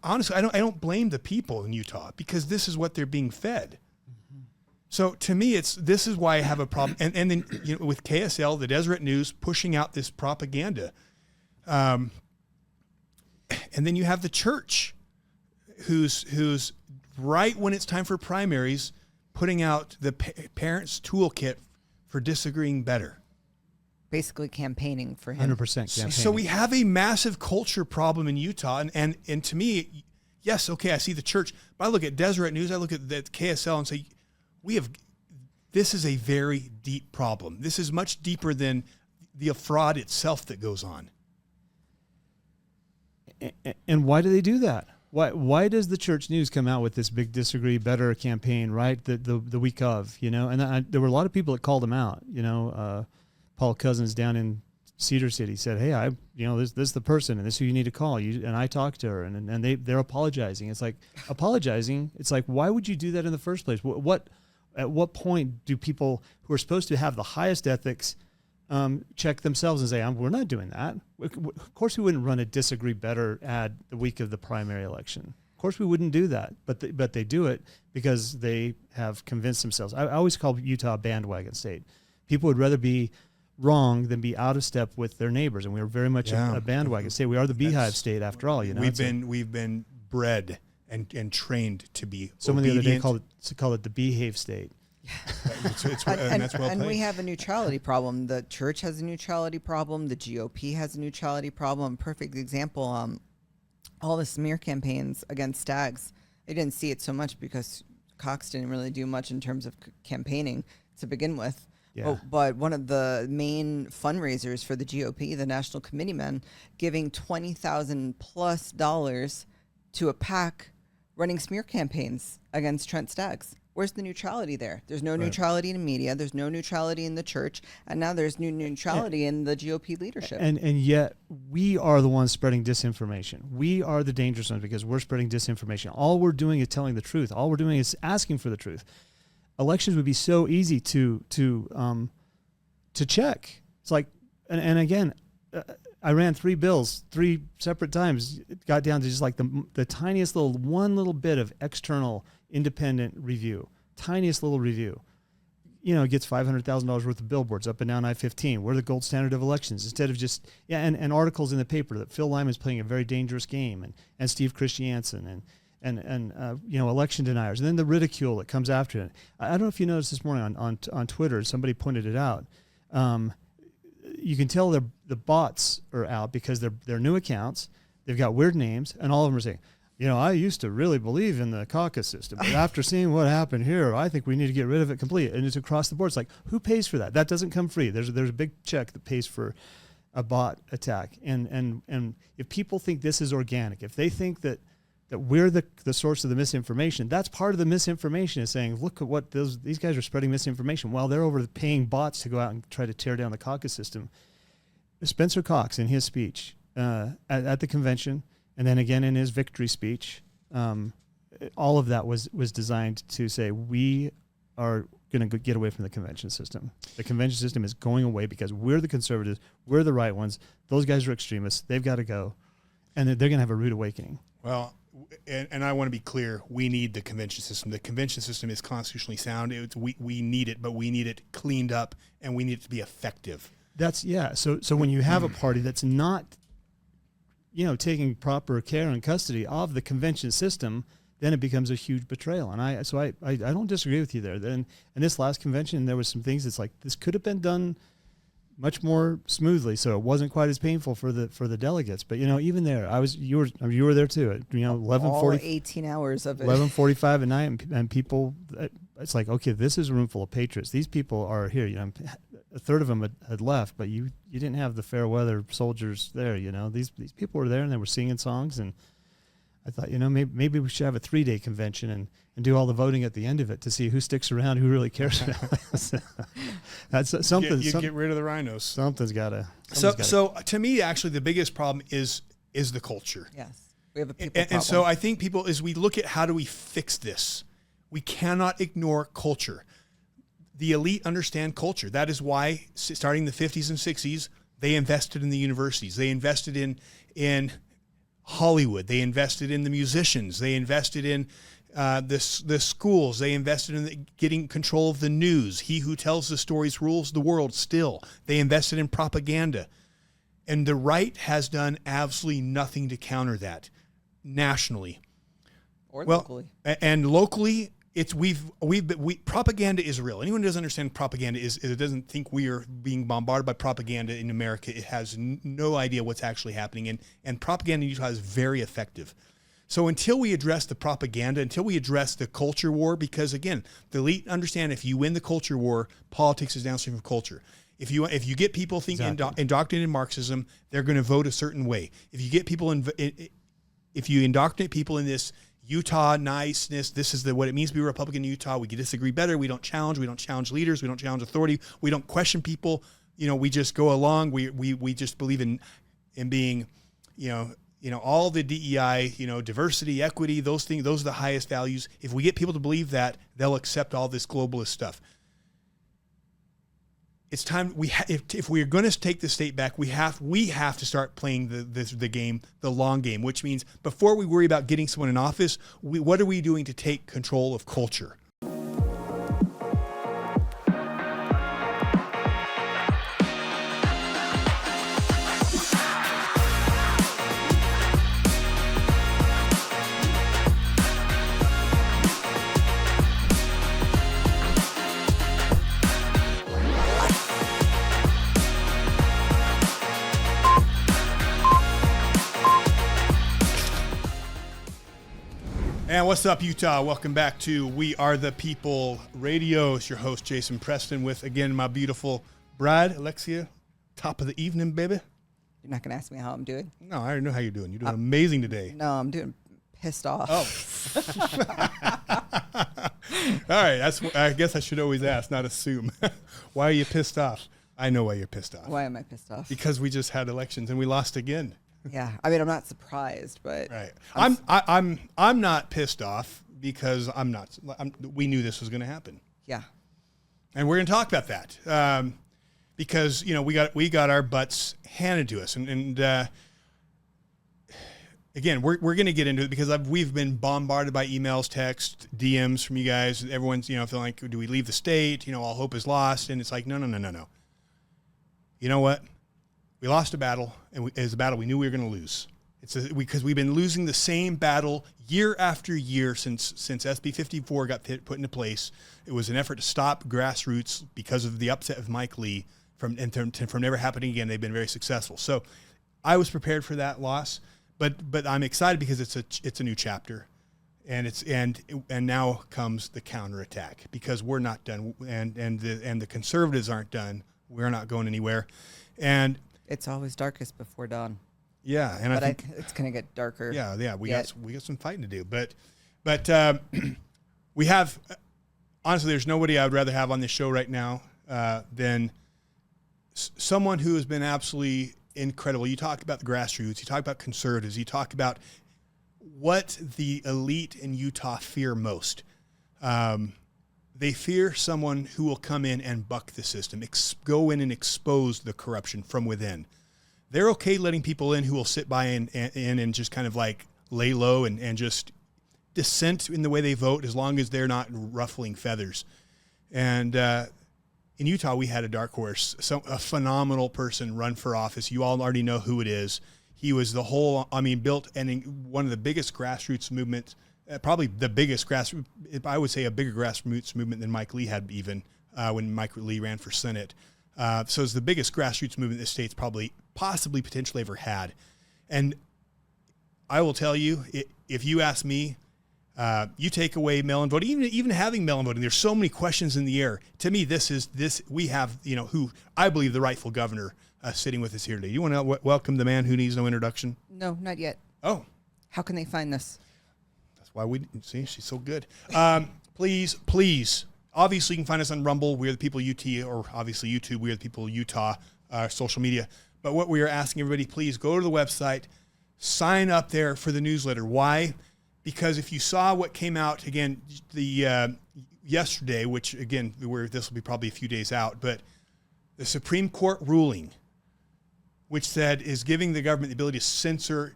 honestly, I don't blame the people in Utah because this is what they're being fed. So to me, this is why I have a problem. And then with KSL, the Deseret News pushing out this propaganda, and then you have the church, who's right when it's time for primaries, putting out the parents' toolkit for disagreeing better. Basically campaigning for him. 100% campaigning. So we have a massive culture problem in Utah. And to me, yes, okay, I see the church. But I look at Deseret News, I look at the KSL and say, this is a very deep problem. This is much deeper than the fraud itself that goes on. And why do they do that? Why does the church news come out with this big disagree better campaign, right? The week of, and there were a lot of people that called them out, Paul Cousins down in Cedar City said, hey, this is the person and this is who you need to call. And I talked to her and they're apologizing. It's like apologizing. It's like, why would you do that in the first place? At what point do people who are supposed to have the highest ethics check themselves and say, we're not doing that. Of course we wouldn't run a disagree better ad the week of the primary election. Of course we wouldn't do that, but they do it because they have convinced themselves. I always call Utah a bandwagon state. People would rather be wrong than be out of step with their neighbors, and we are very much a bandwagon state. We are the beehive state after all. We've been bred and trained to be someone obedient. the other day called it the behave state. And we have a neutrality problem. The church has a neutrality problem. The GOP has a neutrality problem. Perfect example. All the smear campaigns against Stags. They didn't see it so much because Cox didn't really do much in terms of campaigning to begin with. Yeah. But one of the main fundraisers for the GOP, the National Committeemen, giving $20,000+ to a PAC running smear campaigns against Trent Staggs. Where's the neutrality there? There's no neutrality in media. There's no neutrality in the church. And now there's new neutrality in the GOP leadership. And yet we are the ones spreading disinformation. We are the dangerous ones because we're spreading disinformation. All we're doing is telling the truth. All we're doing is asking for the truth. Elections would be so easy to check. It's like, and again, I ran 3 bills 3 separate times. It got down to just like the tiniest one little bit of external independent review, tiniest little review. It gets $500,000 worth of billboards up and down I-15. We're the gold standard of elections instead of just and articles in the paper that Phil Lyman is playing a very dangerous game and Steve Christiansen and election deniers, and then the ridicule that comes after it. I don't know if you noticed this morning on Twitter, somebody pointed it out. You can tell the bots are out because they're new accounts. They've got weird names, and all of them are saying, I used to really believe in the caucus system, but after seeing what happened here, I think we need to get rid of it completely. And it's across the board. It's like, who pays for that? That doesn't come free. There's a big check that pays for a bot attack. And if people think this is organic, if they think that we're the source of the misinformation, that's part of the misinformation is saying, look at what these guys are spreading misinformation while they're over paying bots to go out and try to tear down the caucus system. Spencer Cox, in his speech at the convention, and then again in his victory speech, all of that was designed to say we are going to get away from the convention system. The convention system is going away because we're the conservatives, we're the right ones. Those guys are extremists. They've got to go, and they're going to have a rude awakening. Well, and I want to be clear, we need the convention system. The convention system is constitutionally sound. We need it, but we need it cleaned up, and we need it to be effective. So when you have a party that's not, taking proper care and custody of the convention system, then it becomes a huge betrayal. And I don't disagree with you there. Then in this last convention, there was some things that's like this could have been done much more smoothly, so it wasn't quite as painful for the delegates. But even there, you were there too. 11:40, 18 hours of it. 11:45 at night, and people. It's like, okay, this is a room full of patriots. These people are here. A third of them had left, but you didn't have the fair weather soldiers there. These people were there and they were singing songs, and I thought, maybe we should have a 3-day convention and do all the voting at the end of it to see who sticks around, who really cares about us. That's something. You get rid of the rhinos. Something's got to. So to me, actually, the biggest problem is the culture. Yes, we have a people problem. And so I think as we look at how do we fix this, we cannot ignore culture. The elite understand culture. That is why, starting in the 50s and 60s, they invested in the universities. They invested in Hollywood. They invested in the musicians. They invested in the schools. They invested in getting control of the news. He who tells the stories rules the world still. They invested in propaganda. And the right has done absolutely nothing to counter that nationally. Or locally. And locally, propaganda is real. Anyone who doesn't understand propaganda it doesn't think we are being bombarded by propaganda in America. It has no idea what's actually happening. And propaganda in Utah is very effective. So until we address the propaganda, until we address the culture war, because again, the elite understand if you win the culture war, politics is downstream of culture. If you get people thinking indoctrinated in Marxism, they're going to vote a certain way. If you get people if you indoctrinate people in this Utah niceness, this is what it means to be a Republican in Utah. We can disagree better. We don't challenge leaders. We don't challenge authority. We don't question people. We just go along. We just believe in being, all the DEI, diversity, equity, those things. Those are the highest values. If we get people to believe that, they'll accept all this globalist stuff. It's time if we're going to take the state back, we have to start playing the game, the long game, which means before we worry about getting someone in office, what are we doing to take control of culture? And what's up, Utah? Welcome back to We Are the People Radio. It's your host, Jason Preston, with, again, my beautiful bride, Alexia. Top of the evening, baby. You're not going to ask me how I'm doing? No, I already know how you're doing. You're doing amazing today. No, I'm doing pissed off. Oh. All right. I guess I should always ask, not assume. Why are you pissed off? I know why you're pissed off. Why am I pissed off? Because we just had elections and we lost again. Yeah, I mean, I'm not surprised, but right. I'm not pissed off because we knew this was going to happen. Yeah, and we're going to talk about that because we got our butts handed to us, and again we're going to get into it because we've been bombarded by emails, texts, DMs from you guys. Everyone's feeling like, do we leave the state? All hope is lost, and it's like no. You know what? We lost a battle, and it was a battle we knew we were going to lose. Because we've been losing the same battle year after year since SB 54 got put into place. It was an effort to stop grassroots because of the upset of Mike Lee from never happening again. They've been very successful. So I was prepared for that loss, but I'm excited because it's a new chapter, and now comes the counterattack because we're not done, and the conservatives aren't done. We're not going anywhere, and it's always darkest before dawn. Yeah, and I think it's going to get darker. Yeah, we got some fighting to do, but we have honestly. There's nobody I would rather have on this show right now than someone who has been absolutely incredible. You talk about the grassroots. You talk about conservatives. You talk about what the elite in Utah fear most. They fear someone who will come in and buck the system, go in and expose the corruption from within. They're okay letting people in who will sit by and just kind of like lay low and just dissent in the way they vote as long as they're not ruffling feathers. And in Utah, we had a dark horse, a phenomenal person run for office. You all already know who it is. He was built one of the biggest grassroots movements. Probably the biggest I would say a bigger grassroots movement than Mike Lee had even when Mike Lee ran for Senate. So it's the biggest grassroots movement the state's possibly potentially ever had. And I will tell you, if you ask me, you take away mail-in voting, even having mail-in voting, there's so many questions in the air. To me, we have, who I believe the rightful governor sitting with us here today. You want to welcome the man who needs no introduction? No, not yet. Oh. How can they find this? Why we see she's so good. Please. Obviously, you can find us on Rumble, We Are the People UT, or obviously YouTube, We Are the People Utah, social media. But what we are asking everybody, please go to the website, sign up there for the newsletter. Why? Because if you saw what came out again yesterday, which again, this will be probably a few days out, but the Supreme Court ruling which said is giving the government the ability to censor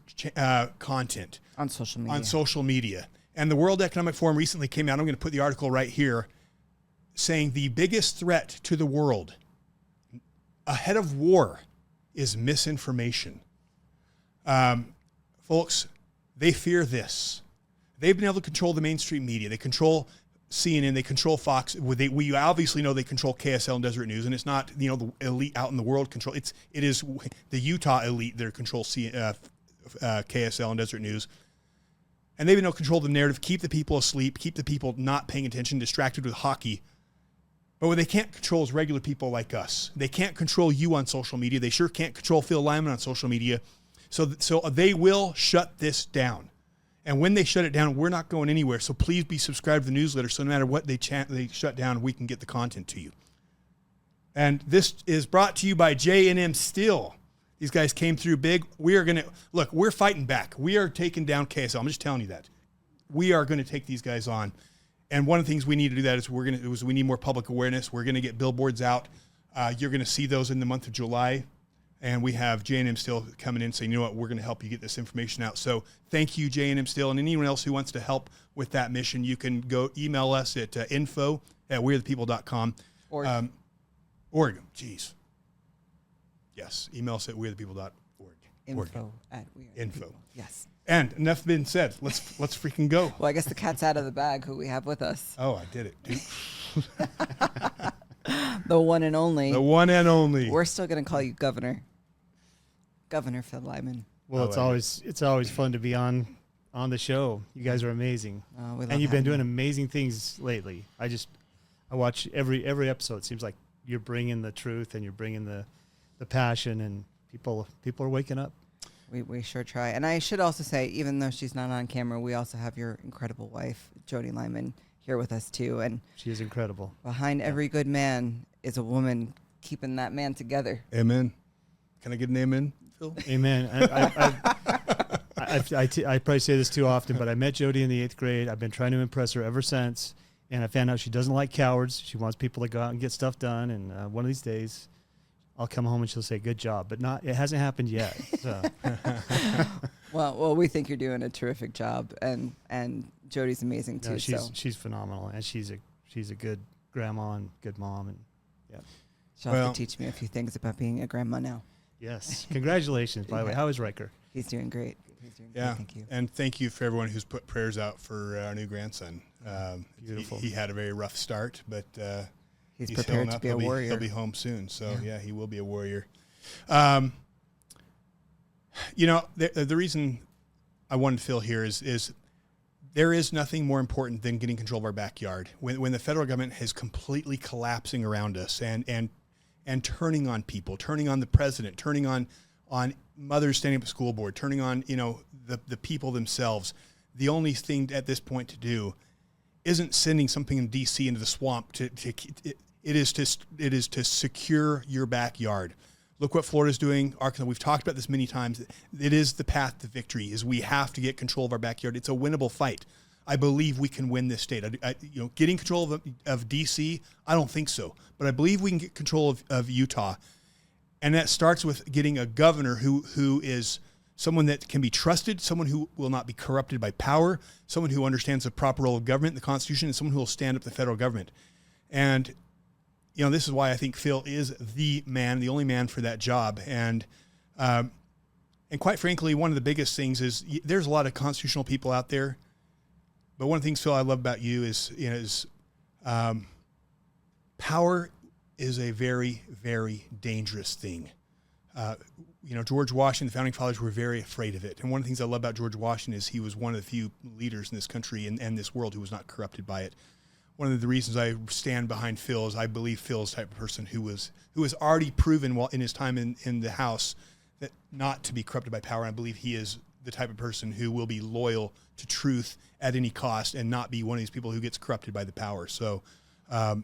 content On social media. on social media. And the World Economic Forum recently came out, I'm going to put the article right here, saying the biggest threat to the world ahead of war is misinformation. Folks, they fear this. They've been able to control the mainstream media. They control CNN. They control Fox. We obviously know they control KSL and Deseret News, and it's not the elite out in the world control. It is the Utah elite that control KSL and Deseret News. And they've been able to control the narrative, keep the people asleep, keep the people not paying attention, distracted with hockey. But what they can't control is regular people like us. They can't control you on social media. They sure can't control Phil Lyman on social media. So they will shut this down. And when they shut it down, we're not going anywhere. So please be subscribed to the newsletter so no matter what they shut down, we can get the content to you. And this is brought to you by J&M Steel. These guys came through big. We're fighting back. We are taking down KSL. I'm just telling you that. We are going to take these guys on. And one of the things we need to do that is we need more public awareness. We're going to get billboards out. You're going to see those in the month of July. And we have J&M Steel coming in saying, you know what, we're going to help you get this information out. So thank you, J&M Steel. And anyone else who wants to help with that mission, you can go email us at info@wearethepeople.com. Org. Jeez. Yes. Email us at wearethepeople.org. Info. Yes. And enough been said. Let's freaking go. Well, I guess the cat's out of the bag who we have with us. Oh, I did it, dude. The one and only. The one and only. We're still going to call you Governor. Governor Phil Lyman. Well, it's always fun to be on the show. You guys are amazing. And you've been doing amazing things lately. I watch every episode. It seems like you're bringing the truth and you're bringing the passion, and people are waking up. We sure try. And I should also say, even though she's not on camera, we also have your incredible wife, Jody Lyman, here with us too. And she is incredible. Behind every good man is a woman keeping that man together. Amen. Can I get an amen, Phil? Amen. I probably say this too often, but I met Jody in the 8th grade. I've been trying to impress her ever since. And I found out she doesn't like cowards. She wants people to go out and get stuff done. And one of these days, I'll come home and she'll say, "Good job," but it hasn't happened yet. So. Well, we think you're doing a terrific job, and Jody's amazing too. No, she's phenomenal, and she's a good grandma and good mom, and yeah. She'll have to teach me a few things about being a grandma now. Yes, congratulations. By the way, how is Riker? He's doing great. Yeah, thank you. And thank you for everyone who's put prayers out for our new grandson. Beautiful. He had a very rough start, but. He's prepared to be a warrior. He'll be home soon, so yeah, he will be a warrior. The reason I wanted Phil here is there is nothing more important than getting control of our backyard. When the federal government is completely collapsing around us and turning on people, turning on the president, turning on mothers standing up at school board, turning on the people themselves, the only thing at this point to do isn't sending something in D.C. into the swamp. It is to secure your backyard. Look what Florida's doing. Arkansas. We've talked about this many times. It is the path to victory. Is we have to get control of our backyard. It's a winnable fight. I believe we can win this state. Getting control of D.C. I don't think so, but I believe we can get control of Utah, and that starts with getting a governor who is someone that can be trusted, someone who will not be corrupted by power, someone who understands the proper role of government, the Constitution, and someone who will stand up to the federal government. And, this is why I think Phil is the only man for that job. And quite frankly, one of the biggest things is there's a lot of constitutional people out there, but one of the things, Phil, I love about you is power is a very, very dangerous thing. George Washington, the founding fathers were very afraid of it. And one of the things I love about George Washington is he was one of the few leaders in this country and this world who was not corrupted by it. One of the reasons I stand behind Phil is I believe Phil is the type of person who has already proven in his time in the House that not to be corrupted by power. And I believe he is the type of person who will be loyal to truth at any cost and not be one of these people who gets corrupted by the power. So, I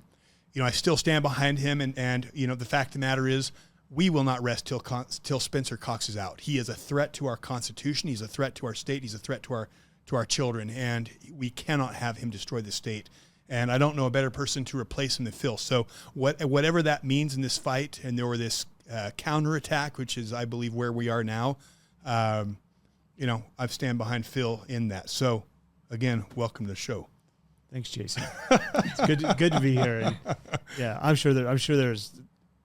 still stand behind him. And the fact of the matter is, we will not rest till Spencer Cox is out. He is a threat to our Constitution. He's a threat to our state. He's a threat to our children, and we cannot have him destroy the state. And I don't know a better person to replace him than Phil. So whatever that means in this fight, and there were this counterattack, which is, I believe, where we are now. I stand behind Phil in that. So, again, welcome to the show. Thanks, Jason. It's good to be here. And yeah, I'm sure there's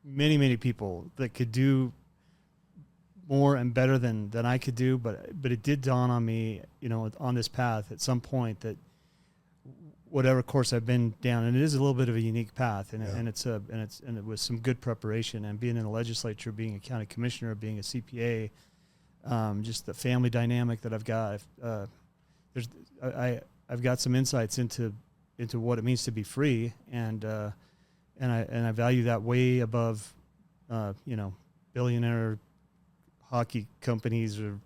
many people that could do more and better than I could do, but it did dawn on me, on this path at some point that whatever course I've been down, and it is a little bit of a unique path, and it was some good preparation, and being in the legislature, being a county commissioner, being a CPA, just the family dynamic that I've got. I've got some insights into what it means to be free, and I value that way above, billionaire hockey companies or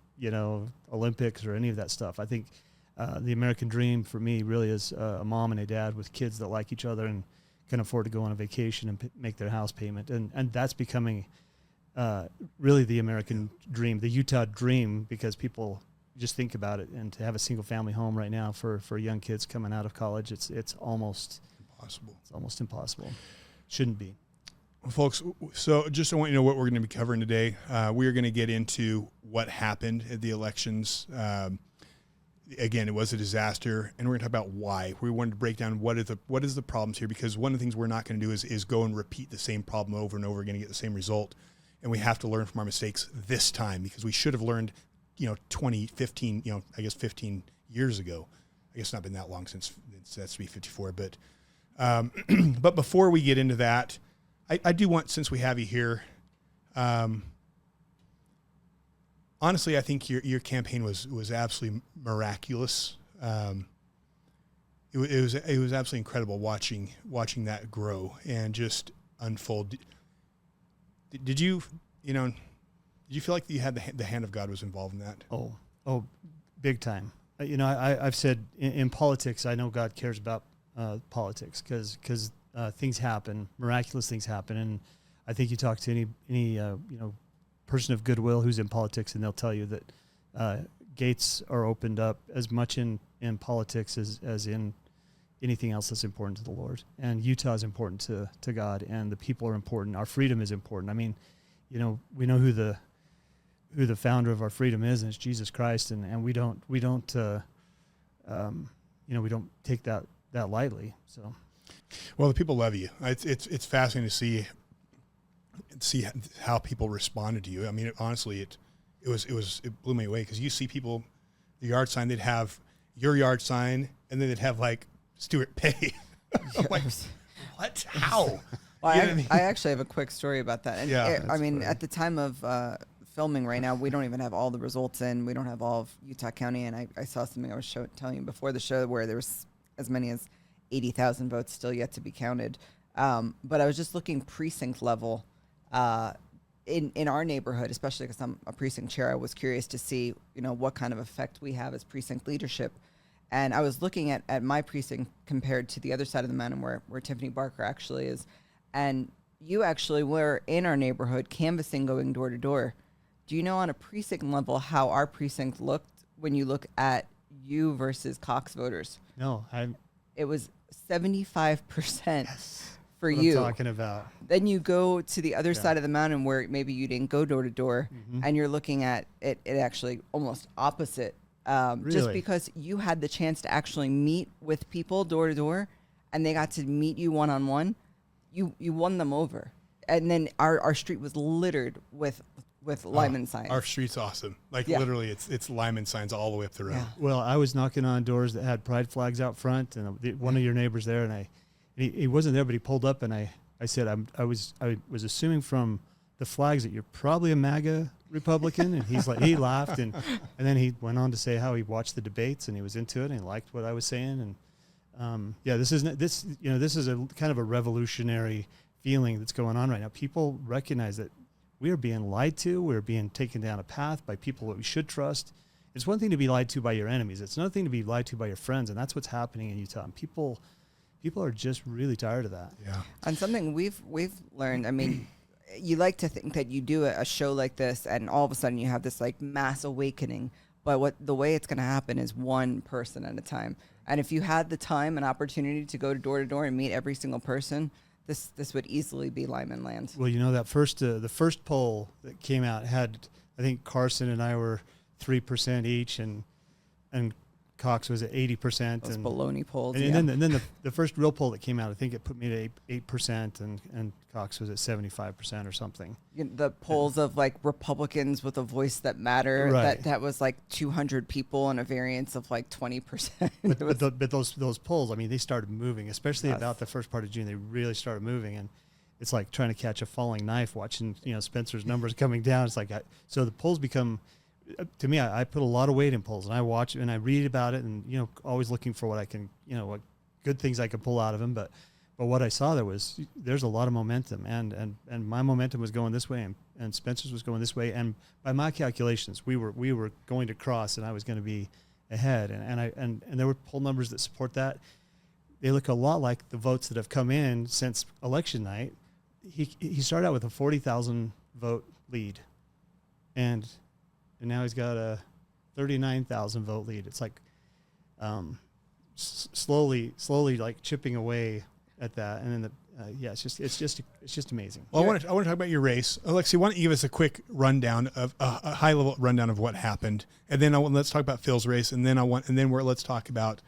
Olympics or any of that stuff. I think the American dream for me really is a mom and a dad with kids that like each other and can afford to go on a vacation and make their house payment, and that's becoming really the American dream, the Utah dream, because people just think about it. And to have a single family home right now for young kids coming out of college, it's almost impossible. It's almost impossible. Shouldn't be. Well, folks, so just I want you to know what we're going to be covering today. We are going to get into what happened at the elections. Again, it was a disaster, and we're going to talk about why. We wanted to break down what is the problems here, because one of the things we're not going to do is go and repeat the same problem over and over again and get the same result. And we have to learn from our mistakes this time, because we should have learned 15 years ago. I guess it's not been that long since that's to be 54. But but before we get into that, I do want, since we have you here, honestly, I think your campaign was absolutely miraculous. It was absolutely incredible watching that grow and just unfold. Did you feel like you had the hand of God was involved in that? Oh, big time. I've said in politics, I know God cares about politics because things happen, miraculous things happen, and I think you talk to any person of goodwill who's in politics, and they'll tell you that gates are opened up as much in politics as in anything else that's important to the Lord. And Utah is important to God, and the people are important. Our freedom is important. I mean, we know who the founder of our freedom is, and it's Jesus Christ, and we don't take that lightly. So, well, the people love you. It's fascinating to see how people responded to you. I mean, honestly, it blew me away, because you see people, the yard sign, they'd have your yard sign, and then they'd have like Stuart Pay. I'm like, what? How? Well, I actually have a quick story about that. And at the time of filming right now, we don't even have all the results in. We don't have all of Utah County. And I saw something I was telling you before the show where there was as many as 80,000 votes still yet to be counted. But I was just looking precinct level in our neighborhood, especially because I'm a precinct chair. I was curious to see, what kind of effect we have as precinct leadership. And I was looking at my precinct compared to the other side of the mountain where Tiffany Barker actually is. And you actually were in our neighborhood canvassing, going door to door. Do you know on a precinct level how our precinct looked when you look at you versus Cox voters? No, it was 75% for what you. I'm talking about. Then you go to the other side of the mountain where maybe you didn't go door to door, and you're looking at it actually almost opposite. Really? Just because you had the chance to actually meet with people door to door, and they got to meet you one on one, you won them over. And then our street was littered with Lyman signs. Our street's awesome. Literally, it's Lyman signs all the way up the road. Yeah. Well, I was knocking on doors that had pride flags out front, and one of your neighbors there, and he wasn't there, but he pulled up, and I said I was assuming from the flags that you're probably a MAGA Republican, and he's like, he laughed, and then he went on to say how he watched the debates and he was into it and he liked what I was saying, and this is a kind of a revolutionary feeling that's going on right now. People recognize that we are being lied to. We're being taken down a path by people that we should trust. It's one thing to be lied to by your enemies. It's another thing to be lied to by your friends, and that's what's happening in Utah. And people are just really tired of that. Yeah. And something we've learned, I mean, you like to think that you do a show like this and all of a sudden you have this like mass awakening, but the way it's going to happen is one person at a time. And if you had the time and opportunity to go door to door and meet every single person, this would easily be Lyman land. Well, that the first poll that came out had, I think Carson and I were 3% each, and Cox was at 80%. Those and baloney polls. And then the first real poll that came out, I think it put me at 8%, and Cox was at 75% or something. The polls of like Republicans with a voice that matter, Right. that was like 200 people and a variance of like 20%. But those polls, I mean, they started moving, especially Yes. about the first part of June. They really started moving, and it's like trying to catch a falling knife, watching Spencer's numbers coming down. It's like so the polls become. To me, I put a lot of weight in polls, and I watch and I read about it, and always looking for what I can, what good things I can pull out of them. But what I saw there's a lot of momentum, and my momentum was going this way, and Spencer's was going this way, and by my calculations, we were going to cross, and I was going to be ahead, and there were poll numbers that support that. They look a lot like the votes that have come in since election night. He started out with a 40,000 vote lead, and now he's got a 39,000 vote lead. It's like slowly like chipping away at that, and then it's just amazing. Well, I want to talk about your race, Alexi. Why don't you give us a quick rundown of a high level rundown of what happened, and then let's talk about Phil's race, and then let's talk about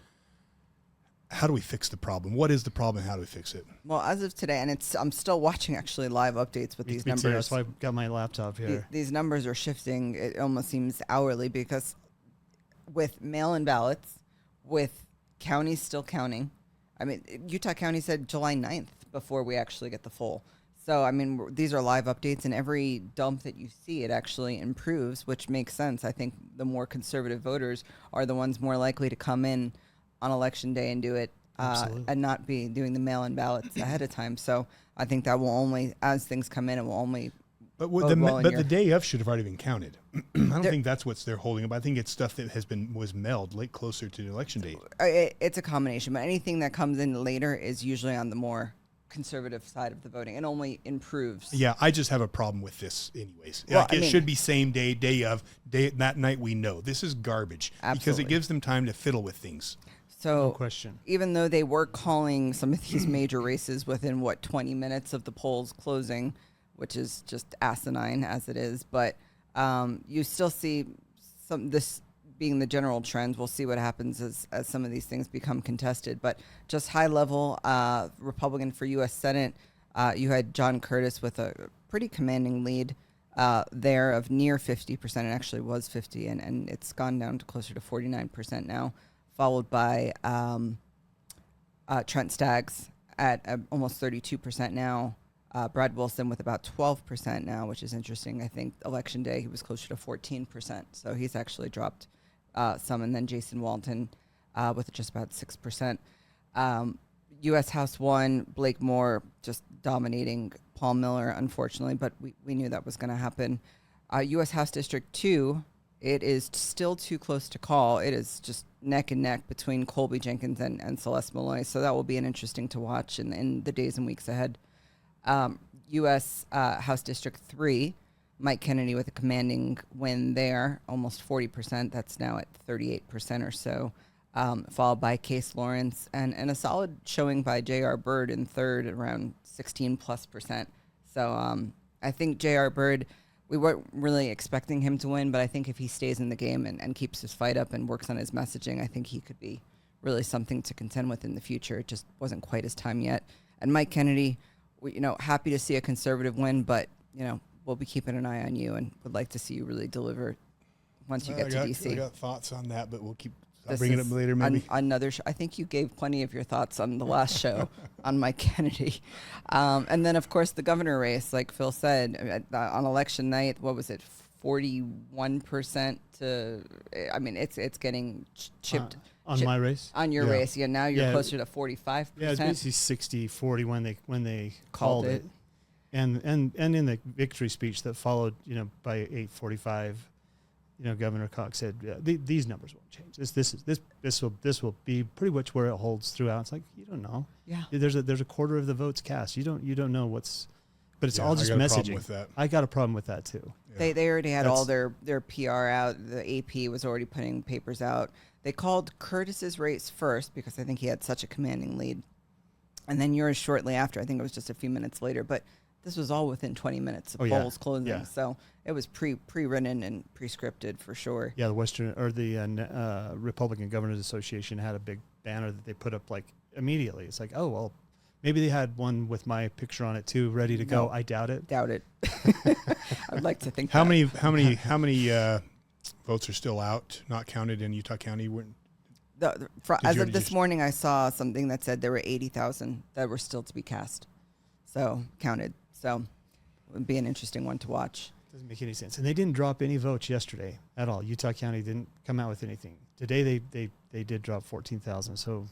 how do we fix the problem? What is the problem, and how do we fix it? Well, as of today, and I'm still watching actually live updates with these Me numbers. too. That's why I've got my laptop here. These numbers are shifting. It almost seems hourly, because with mail-in ballots, with counties still counting. I mean, Utah County said July 9th before we actually get the full. So, I mean, these are live updates, and every dump that you see, it actually improves, which makes sense. I think the more conservative voters are the ones more likely to come in on election day and do it and not be doing the mail-in ballots ahead of time. So I think that will only, as things come in, it will only. But the day of should have already been counted. I don't think that's what they're holding up. I think it's stuff that was mailed late, closer to the election date. It's a combination, but anything that comes in later is usually on the more conservative side of the voting, and only improves. Yeah, I just have a problem with this anyways. Well, Like, it should be same day, day of, that night we know. This is garbage. Because Absolutely. it gives them time to fiddle with things. So, No question. even though they were calling some of these major races within 20 minutes of the polls closing, which is just asinine as it is, but you still see this being the general trend. We'll see what happens as some of these things become contested. But just high level, Republican for U.S. Senate, you had John Curtis with a pretty commanding lead there of near 50%. It actually was 50, and it's gone down to closer to 49% now, followed by Trent Staggs at almost 32% now. Brad Wilson with about 12% now, which is interesting. I think election day he was closer to 14%, so he's actually dropped some. And then Jason Walton with just about 6%. U.S. House 1, Blake Moore just dominating Paul Miller, unfortunately, but we knew that was going to happen. U.S. House District 2, it is still too close to call. It is just neck and neck between Colby Jenkins and Celeste Malloy, so that will be an interesting to watch in the days and weeks ahead. U.S. House District 3, Mike Kennedy with a commanding win there, almost 40%. That's now at 38% or so, followed by Case Lawrence and a solid showing by J.R. Byrd in third at around 16+%. So I think J.R. Byrd, we weren't really expecting him to win, but I think if he stays in the game and keeps his fight up and works on his messaging, I think he could be really something to contend with in the future. It just wasn't quite his time yet. And Mike Kennedy, happy to see a conservative win, but, we'll be keeping an eye on you and would like to see you really deliver once you get to D.C. I got thoughts on that, but we'll keep This bringing it is up later maybe. Another I think you gave plenty of your thoughts on the last show on Mike Kennedy. And then, of course, the governor race, like Phil said, on election night, what was it, 41% to, I mean, it's getting chipped. On my race? On your race, yeah. Now you're closer to 45%. Yeah, it's basically 60-40 when they called it. And in the victory speech that followed, by 8:45, Governor Cox said, these numbers won't change. This will be pretty much where it holds throughout. It's like, you don't know. Yeah. There's a quarter of the votes cast. You don't know what's, but it's all just I got messaging. A problem with that. I got a problem with that too. Yeah. They already had all their PR out. The AP was already putting papers out. They called Curtis's race first because I think he had such a commanding lead. And then yours shortly after. I think it was just a few minutes later. But this was all within 20 minutes of polls closing. Yeah. So it was pre-written and pre-scripted for sure. Yeah, the Republican Governors Association had a big banner that they put up like immediately. It's like, oh, well, maybe they had one with my picture on it too, ready to go. I doubt it. Doubt it. I'd like to think how many votes are still out, not counted in Utah County? As of this morning, I saw something that said there were 80,000 that were still to be cast. So counted. So it would be an interesting one to watch. Doesn't make any sense. And they didn't drop any votes yesterday at all. Utah County didn't come out with anything. Today they did drop 14,000. So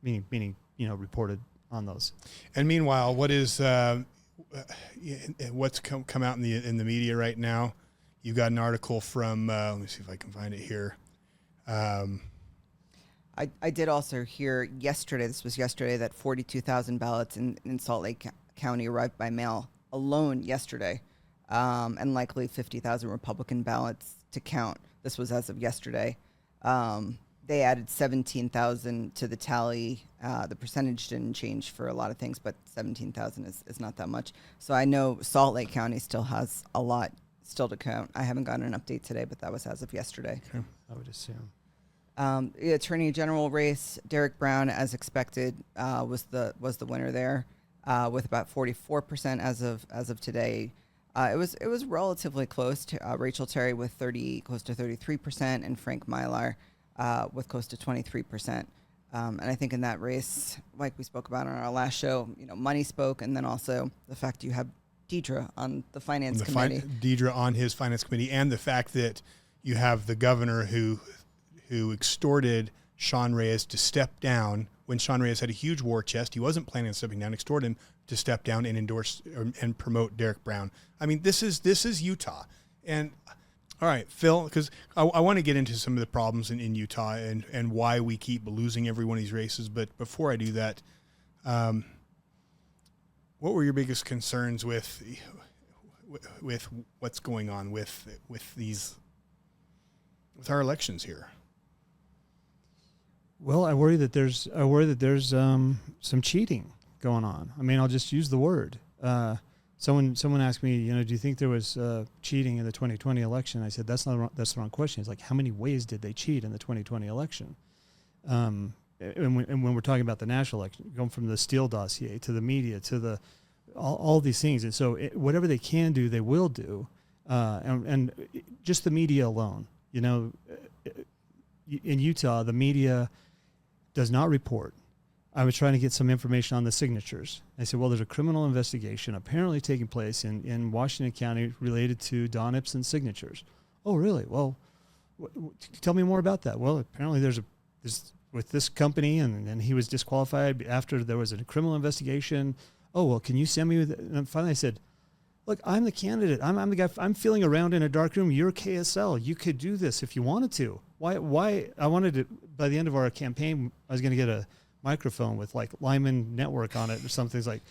meaning reported on those. And meanwhile, what's come out in the media right now? You've got an article from let me see if I can find it here. I did also hear yesterday, this was yesterday, that 42,000 ballots in Salt Lake County arrived by mail alone yesterday, and likely 50,000 Republican ballots to count. This was as of yesterday. They added 17,000 to the tally. The percentage didn't change for a lot of things, but 17,000 is not that much. So I know Salt Lake County still has a lot still to count. I haven't gotten an update today, but that was as of yesterday. Okay. I would assume. The Attorney General race, Derek Brown, as expected, was the winner there, with about 44% as of today. It was relatively close to Rachel Terry with close to 33%, and Frank Mylar with close to 23%. And I think in that race, like we spoke about on our last show, money spoke, and then also the fact you have Deidre on the finance committee. Deidre on his finance committee, and the fact that you have the governor who extorted Sean Reyes to step down when Sean Reyes had a huge war chest. He wasn't planning on stepping down, extorted him to step down and endorse and promote Derek Brown. I mean, this is Utah. And all right, Phil, because I want to get into some of the problems in Utah and why we keep losing every one of these races. But before I do that, what were your biggest concerns with what's going on with our elections here? Well, I worry that there's some cheating going on. I mean, I'll just use the word. Someone asked me, do you think there was cheating in the 2020 election? I said that's the wrong question. It's like, how many ways did they cheat in the 2020 election? And when we're talking about the national election, going from the Steele dossier to the media to all these things, and so whatever they can do, they will do, and just the media alone. In Utah, the media does not report. I was trying to get some information on the signatures. I said, well, there's a criminal investigation apparently taking place in Washington County related to Don Ipson's signatures. Oh, really? Well, tell me more about that. Well, apparently there's with this company, and he was disqualified after there was a criminal investigation. Oh, well, can you send me? And finally I said, look, I'm the candidate. I'm the guy. I'm feeling around in a dark room. You're KSL. You could do this if you wanted to. Why? I wanted to, by the end of our campaign, I was going to get a microphone with like Lyman Network on it or something. It's like,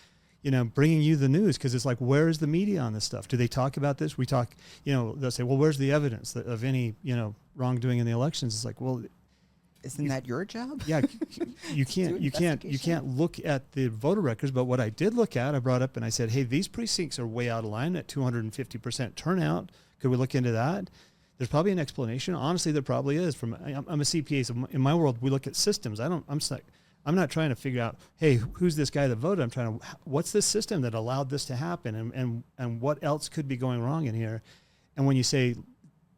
bringing you the news, because it's like, where is the media on this stuff? Do they talk about this? We talk, they'll say, well, where's the evidence of any, wrongdoing in the elections? It's like, well, isn't that your job? Yeah, you can't look at the voter records. But what I did look at, I brought up and I said, hey, these precincts are way out of line at 250% turnout. Could we look into that? There's probably an explanation. Honestly, there probably is. I'm a CPA, so in my world, we look at systems. I'm not trying to figure out, hey, who's this guy that voted? What's this system that allowed this to happen, and what else could be going wrong in here? And when you say,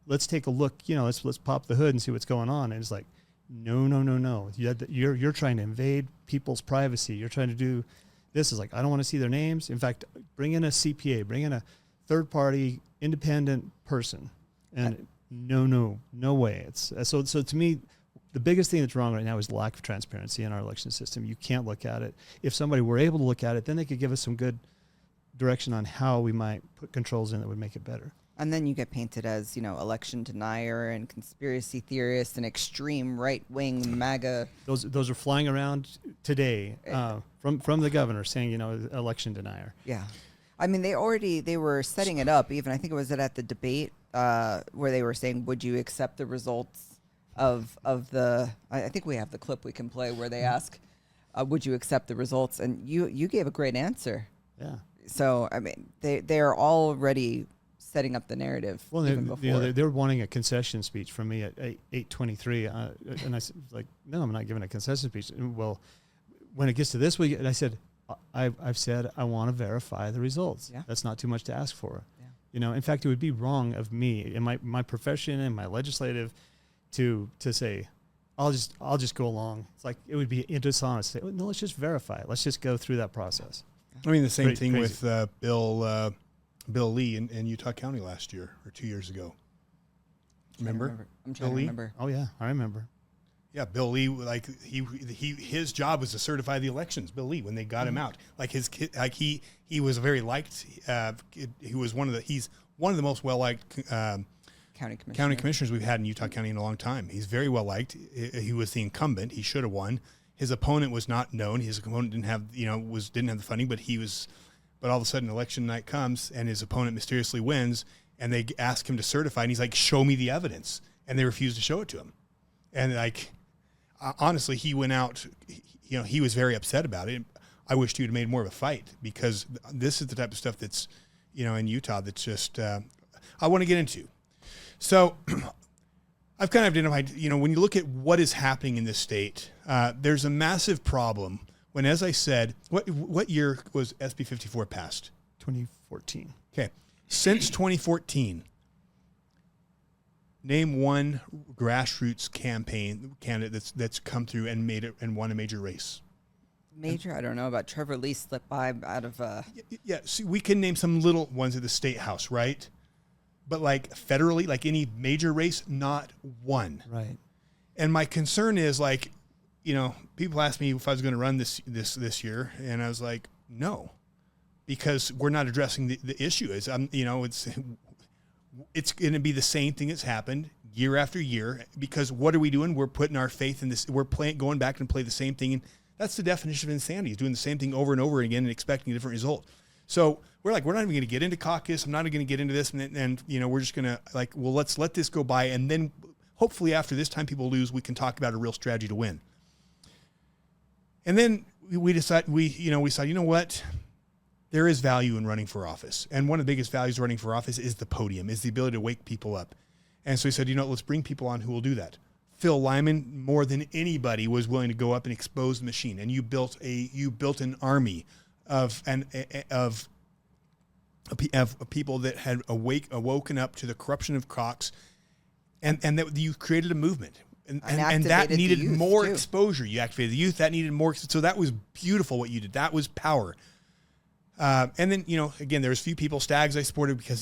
let's take a look, let's pop the hood and see what's going on, and it's like, no. You're trying to invade people's privacy. You're trying to do this. Is like, I don't want to see their names. In fact, bring in a CPA, bring in a third-party independent person. And no way. It's so to me, the biggest thing that's wrong right now is the lack of transparency in our election system. You can't look at it. If somebody were able to look at it, then they could give us some good direction on how we might put controls in that would make it better. And then you get painted as, election denier and conspiracy theorist and extreme right-wing MAGA. Those are flying around today from the governor saying, election denier. Yeah. I mean, they were setting it up. Even I think it was at the debate where they were saying, would you accept the results of the, I think we have the clip we can play where they ask, would you accept the results? And you gave a great answer. Yeah. So, I mean, they are already setting up the narrative. Well, even before. they were wanting a concession speech from me at 8:23, and I said, like, no, I'm not giving a concession speech. And, well, when it gets to this week, and I said, I've said I want to verify the results. Yeah. That's not too much to ask for. Yeah. In fact, it would be wrong of me in my profession and my legislative to say, I'll just go along. It's like it would be dishonest to say, no, let's just verify it. Let's just go through that process. I mean, the same thing Crazy. with Bill Lee in Utah County last year or 2 years ago. Remember? I'm trying to Lee? remember. Oh yeah, I remember. Yeah, Bill Lee, like his job was to certify the elections. Bill Lee, when they got him out, like he was very liked. He's one of the most well liked county commissioners we've had in Utah County in a long time. He's very well liked. He was the incumbent. He should have won. His opponent was not known. His opponent didn't have the funding, but all of a sudden election night comes and his opponent mysteriously wins, and they ask him to certify, and he's like, "Show me the evidence," and they refuse to show it to him. And like, honestly, he went out. He was very upset about it. I wished he would have made more of a fight, because this is the type of stuff that's, in Utah that's just I want to get into. So I've kind of identified, when you look at what is happening in this state, there's a massive problem when, as I said, what year was SB 54 passed? 2014. Okay. Since 2014, name one grassroots candidate that's come through and made it and won a major race. Major, I don't know about Trevor Lee slipped by out of. Yeah, see, we can name some little ones at the state house, right? But like federally, like any major race, not one. Right. And my concern is, like, people asked me if I was going to run this year, and I was like, no, because we're not addressing the issue. It's going to be the same thing that's happened year after year, because what are we doing? We're putting our faith in this. We're going back and play the same thing. And that's the definition of insanity, is doing the same thing over and over again and expecting a different result. So we're not even going to get into caucus. I'm not going to get into this. And we're just going to let's let this go by. And then hopefully after this time people lose, we can talk about a real strategy to win. And then we decide, what? There is value in running for office. And one of the biggest values of running for office is the podium, is the ability to wake people up. And so we said, let's bring people on who will do that. Phil Lyman, more than anybody, was willing to go up and expose the machine. And you built an army of people that had awoken up to the corruption of Cox, and that you created a movement. And that needed more exposure. You activated the youth. That needed more. So that was beautiful what you did. That was power. And then, again, there was a few people. Staggs I supported because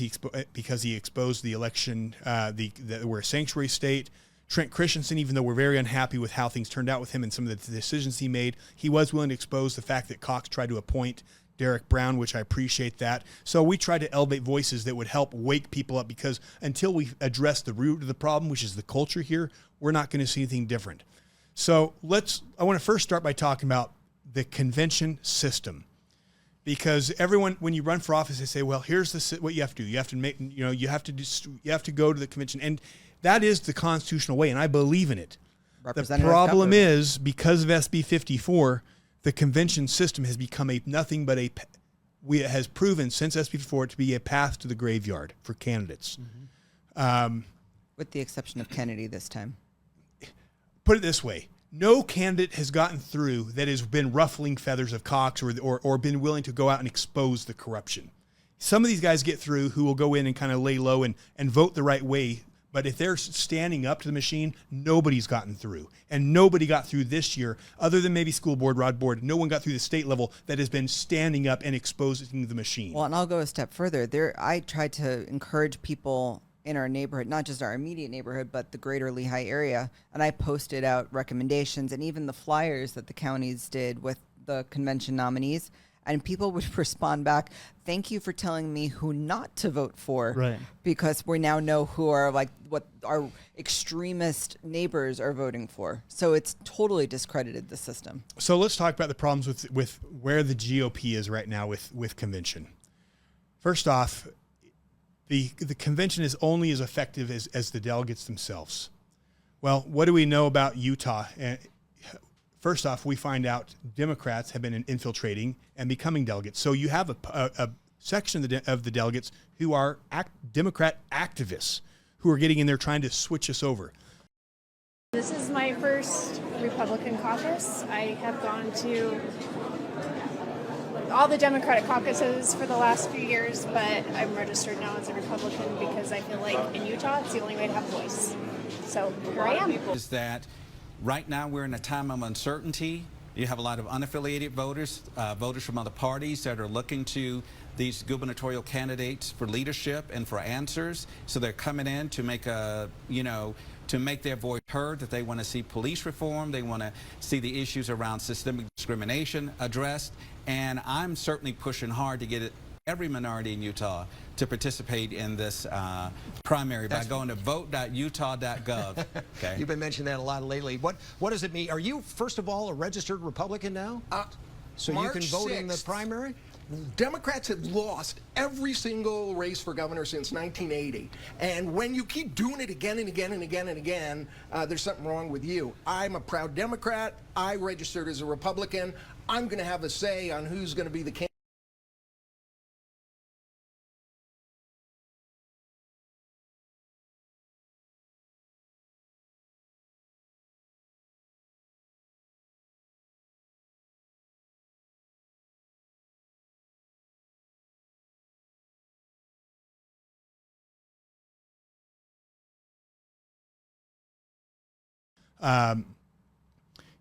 he exposed the election. We're a sanctuary state. Trent Christensen, even though we're very unhappy with how things turned out with him and some of the decisions he made, he was willing to expose the fact that Cox tried to appoint Derek Brown, which I appreciate that. So we tried to elevate voices that would help wake people up, because until we address the root of the problem, which is the culture here, we're not going to see anything different. So I want to first start by talking about the convention system. Because everyone, when you run for office, they say, well, here's what you have to do. You have to you have to go to the convention. And that is the constitutional way, and I believe in it. The problem is, because of SB 54, the convention system has become has proven since SB 54 to be a path to the graveyard for candidates. Mm-hmm. With the exception of Kennedy this time. Put it this way. No candidate has gotten through that has been ruffling feathers of Cox or been willing to go out and expose the corruption. Some of these guys get through who will go in and kind of lay low and vote the right way. But if they're standing up to the machine, nobody's gotten through. And nobody got through this year, other than maybe school board, Rod Board. No one got through the state level that has been standing up and exposing the machine. Well, and I'll go a step further. I tried to encourage people in our neighborhood, not just our immediate neighborhood, but the greater Lehigh area. And I posted out recommendations and even the flyers that the counties did with the convention nominees. And people would respond back, thank you for telling me who not to vote for. Right. Because we now know who are what our extremist neighbors are voting for. So it's totally discredited the system. So let's talk about the problems with where the GOP is right now with convention. First off, the convention is only as effective as the delegates themselves. Well, what do we know about Utah? first off, we find out Democrats have been infiltrating and becoming delegates. So you have a section of the delegates who are Democrat activists who are getting in there trying to switch us over. This is my first Republican caucus. I have gone to all the Democratic caucuses for the last few years, but I'm registered now as a Republican because I feel like in Utah it's the only way to have a voice. So here I am. Is that right now we're in a time of uncertainty. You have a lot of unaffiliated voters, voters from other parties that are looking to these gubernatorial candidates for leadership and for answers. So they're coming in to make to make their voice heard, that they want to see police reform, they want to see the issues around systemic discrimination addressed, and I'm certainly pushing hard to get every minority in Utah to participate in this primary by going to vote.utah.gov. Okay. You've been mentioning that a lot lately. What does it mean? Are you, first of all, a registered Republican now? So March you can vote 6th, in the primary? Democrats have lost every single race for governor since 1980. And when you keep doing it again and again and again and again, there's something wrong with you. I'm a proud Democrat. I registered as a Republican. I'm going to have a say on who's going to be the candidate.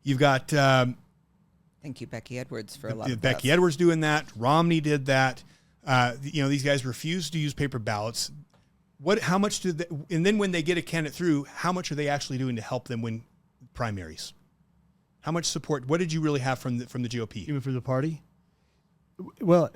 You've got Thank you, Becky Edwards, for a lot of Becky Edwards doing that. Romney did that. These guys refused to use paper ballots. How much do they, and then when they get a candidate through, how much are they actually doing to help them win primaries? How much support? What did you really have from the GOP? Even for the party? Well,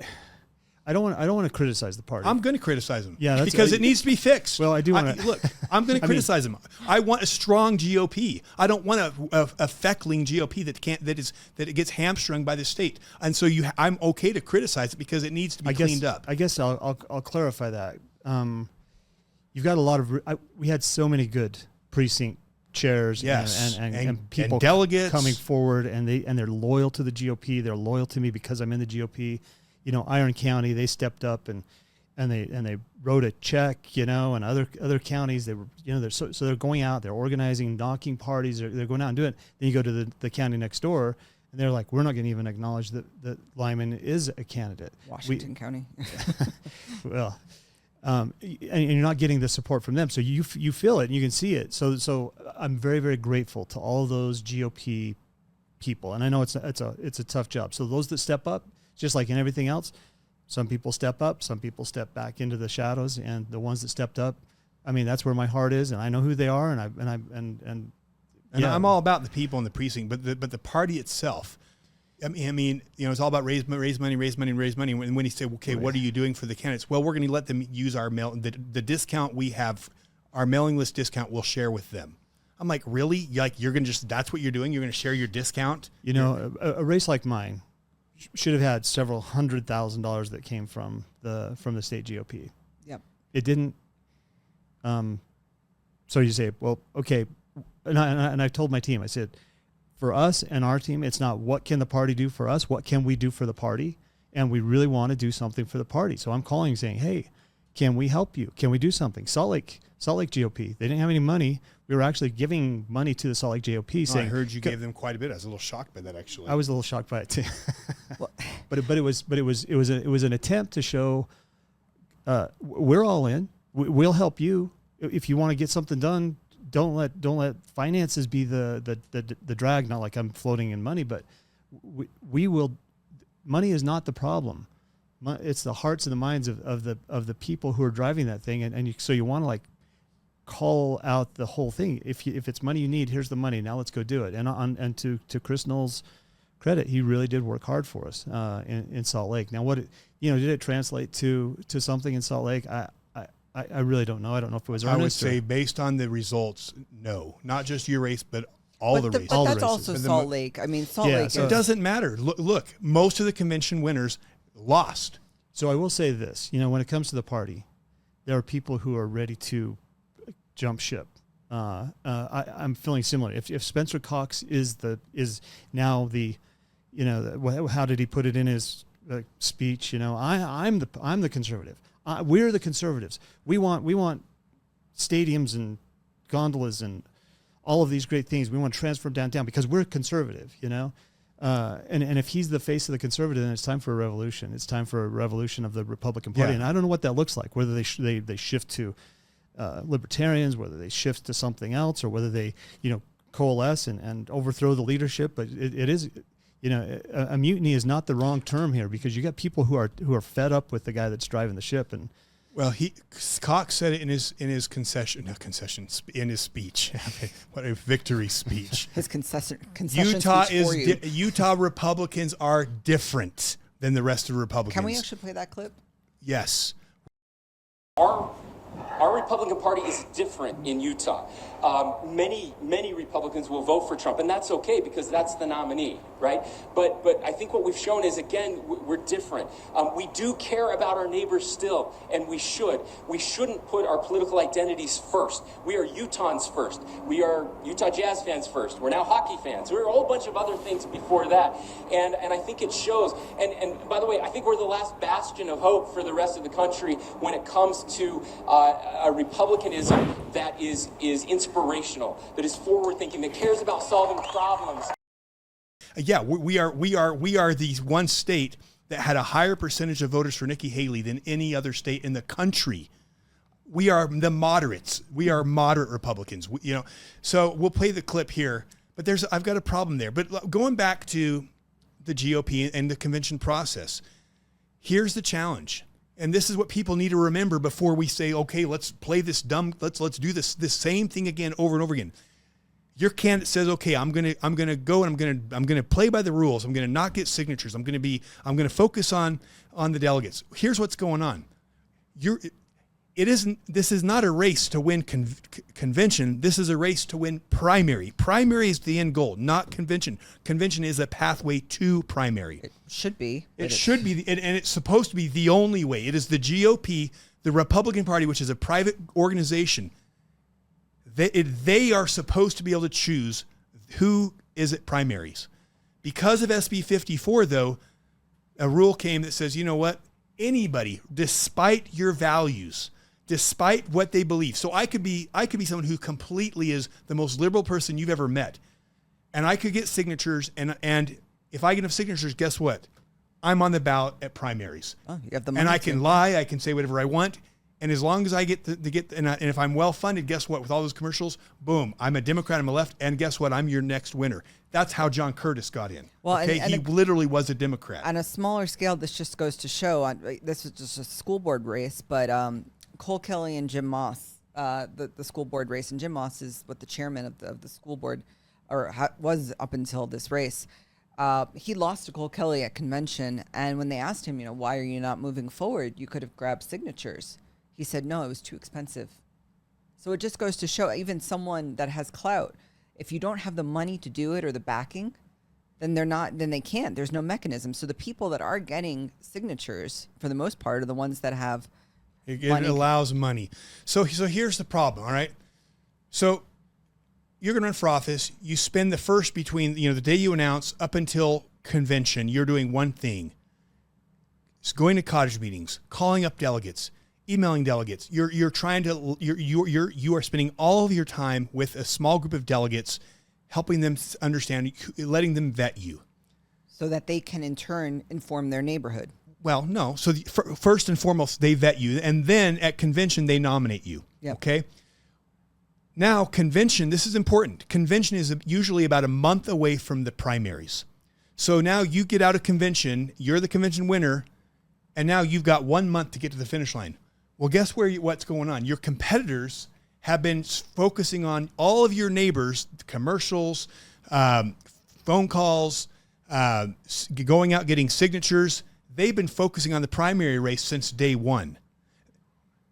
I don't want to criticize the party. I'm going to criticize them. Yeah, because it needs to be fixed. Well, I do want to look. I'm going to criticize them. I want a strong GOP. I don't want a feckling GOP that it gets hamstrung by the state. And so I'm okay to criticize it because it needs to be cleaned up. I guess I'll clarify that. You've got a lot of. We had so many good precinct chairs, yes, and people and delegates coming forward, and they're loyal to the GOP. They're loyal to me because I'm in the GOP. Iron County, they stepped up and they wrote a check, and other counties, they were, so they're going out, they're organizing, knocking parties, they're going out and doing it. Then you go to the county next door, and they're like, we're not going to even acknowledge that Lyman is a candidate. Washington County. Well, and you're not getting the support from them, so you feel it and you can see it. So I'm very, very grateful to all those GOP people, and I know it's a tough job. So those that step up, just like in everything else, some people step up, some people step back into the shadows, and the ones that stepped up, I mean, that's where my heart is, and I know who they are, and I'm all about the people in the precinct, but the party itself. I mean, it's all about raise money. And when he said, okay, what are you doing for the candidates? Well, we're going to let them use our the discount we have, our mailing list discount. We'll share with them. I'm like, really? Like you're going to that's what you're doing? You're going to share your discount? A race like mine should have had several $100,000 that came from the state GOP. Yep. It didn't. So you say, well, okay, and I told my team, I said, for us and our team, it's not what can the party do for us, what can we do for the party, and we really want to do something for the party. So I'm calling saying, hey, can we help you? Can we do something? Salt Lake GOP, they didn't have any money. We were actually giving money to the Salt Lake GOP, saying, I heard you gave them quite a bit. I was a little shocked by that, actually. I was a little shocked by it too. but it was an attempt to show we're all in. We'll help you if you want to get something done. Don't let finances be the drag. Not like I'm floating in money, but we will. Money is not the problem. It's the hearts and the minds of the people who are driving that thing, so you want to call out the whole thing. If it's money you need, here's the money. Now let's go do it. And to Chris Knoll's credit, he really did work hard for us in Salt Lake. Now, did it translate to something in Salt Lake? I really don't know. I don't know if it was earnest. I would say based on the results, no, not just your race, but all the races. But that's also Salt Lake. I mean, Salt Lake. It doesn't matter. Look, most of the convention winners lost. So I will say this, when it comes to the party, there are people who are ready to jump ship. I'm feeling similar. If Spencer Cox is now the, how did he put it in his speech? I'm the conservative. We're the conservatives. We want stadiums and gondolas and all of these great things. We want to transfer them downtown because we're conservative. And if he's the face of the conservative, then it's time for a revolution. It's time for a revolution of the Republican Party. Yeah. And I don't know what that looks like, whether they shift to libertarians, whether they shift to something else, or whether they, coalesce and overthrow the leadership. But it is, a mutiny is not the wrong term here, because you got people who are fed up with the guy that's driving the ship. And Well, Cox said it in his in his speech. What a victory speech. His concession Utah speech for you. Utah Republicans are different than the rest of Republicans. Can we actually play that clip? Yes. Our Republican Party is different in Utah. Many Republicans will vote for Trump, and that's okay because that's the nominee, right? But I think what we've shown is, again, we're different. We do care about our neighbors still, and we should. We shouldn't put our political identities first. We are Utahns first. We are Utah Jazz fans first. We're now hockey fans. We're a whole bunch of other things before that, and I think it shows. And by the way, I think we're the last bastion of hope for the rest of the country when it comes to a republicanism that is inspirational, that is forward-thinking, that cares about solving problems. Yeah, we are the one state that had a higher percentage of voters for Nikki Haley than any other state in the country. We are the moderates. We are moderate Republicans. So we'll play the clip here. But I've got a problem there. But going back to the GOP and the convention process, here's the challenge. And this is what people need to remember before we say, okay, let's play this let's do this same thing again over and over again. Your candidate says, okay, I'm gonna go and I'm gonna play by the rules. I'm gonna not get signatures. I'm gonna focus on the delegates. Here's what's going on. This is not a race to win convention. This is a race to win primary. Primary is the end goal, not convention. Convention is a pathway to primary. It should be. It should be, and it's supposed to be the only way. It is the GOP, the Republican Party, which is a private organization. They are supposed to be able to choose who is at primaries. Because of SB 54, though, a rule came that says, you know what? Anybody, despite your values, despite what they believe. So I could be someone who completely is the most liberal person you've ever met. And I could get signatures, and if I get enough signatures, guess what? I'm on the ballot at primaries. Oh, you have the money and I to. can lie, I can say whatever I want. And as long as I get and if I'm well funded, guess what? With all those commercials, boom, I'm a Democrat, I'm a left, and guess what? I'm your next winner. That's how John Curtis got in. Well, okay, he literally was a Democrat. On a smaller scale, this just goes to show. This was just a school board race, but Cole Kelly and Jim Moss, the school board race, and Jim Moss is what the chairman of the school board, was up until this race. He lost to Cole Kelly at convention, and when they asked him, why are you not moving forward? You could have grabbed signatures. He said, no, it was too expensive. So it just goes to show, even someone that has clout, if you don't have the money to do it or the backing, then they can't. There's no mechanism. So the people that are getting signatures, for the most part, are the ones that have It allows money. So here's the problem, all right? So you're going to run for office. You spend the first between, the day you announce up until convention, you're doing one thing. It's going to cottage meetings, calling up delegates, emailing delegates. You are spending all of your time with a small group of delegates, helping them understand, letting them vet you. So that they can in turn inform their neighborhood. Well, no. So first and foremost, they vet you, and then at convention, they nominate you. Yep. Okay? Now, convention, this is important. Convention is usually about a month away from the primaries. So now you get out of convention, you're the convention winner, and now you've got 1 month to get to the finish line. Well, guess what's going on? Your competitors have been focusing on all of your neighbors, commercials, phone calls, going out, getting signatures. They've been focusing on the primary race since day one.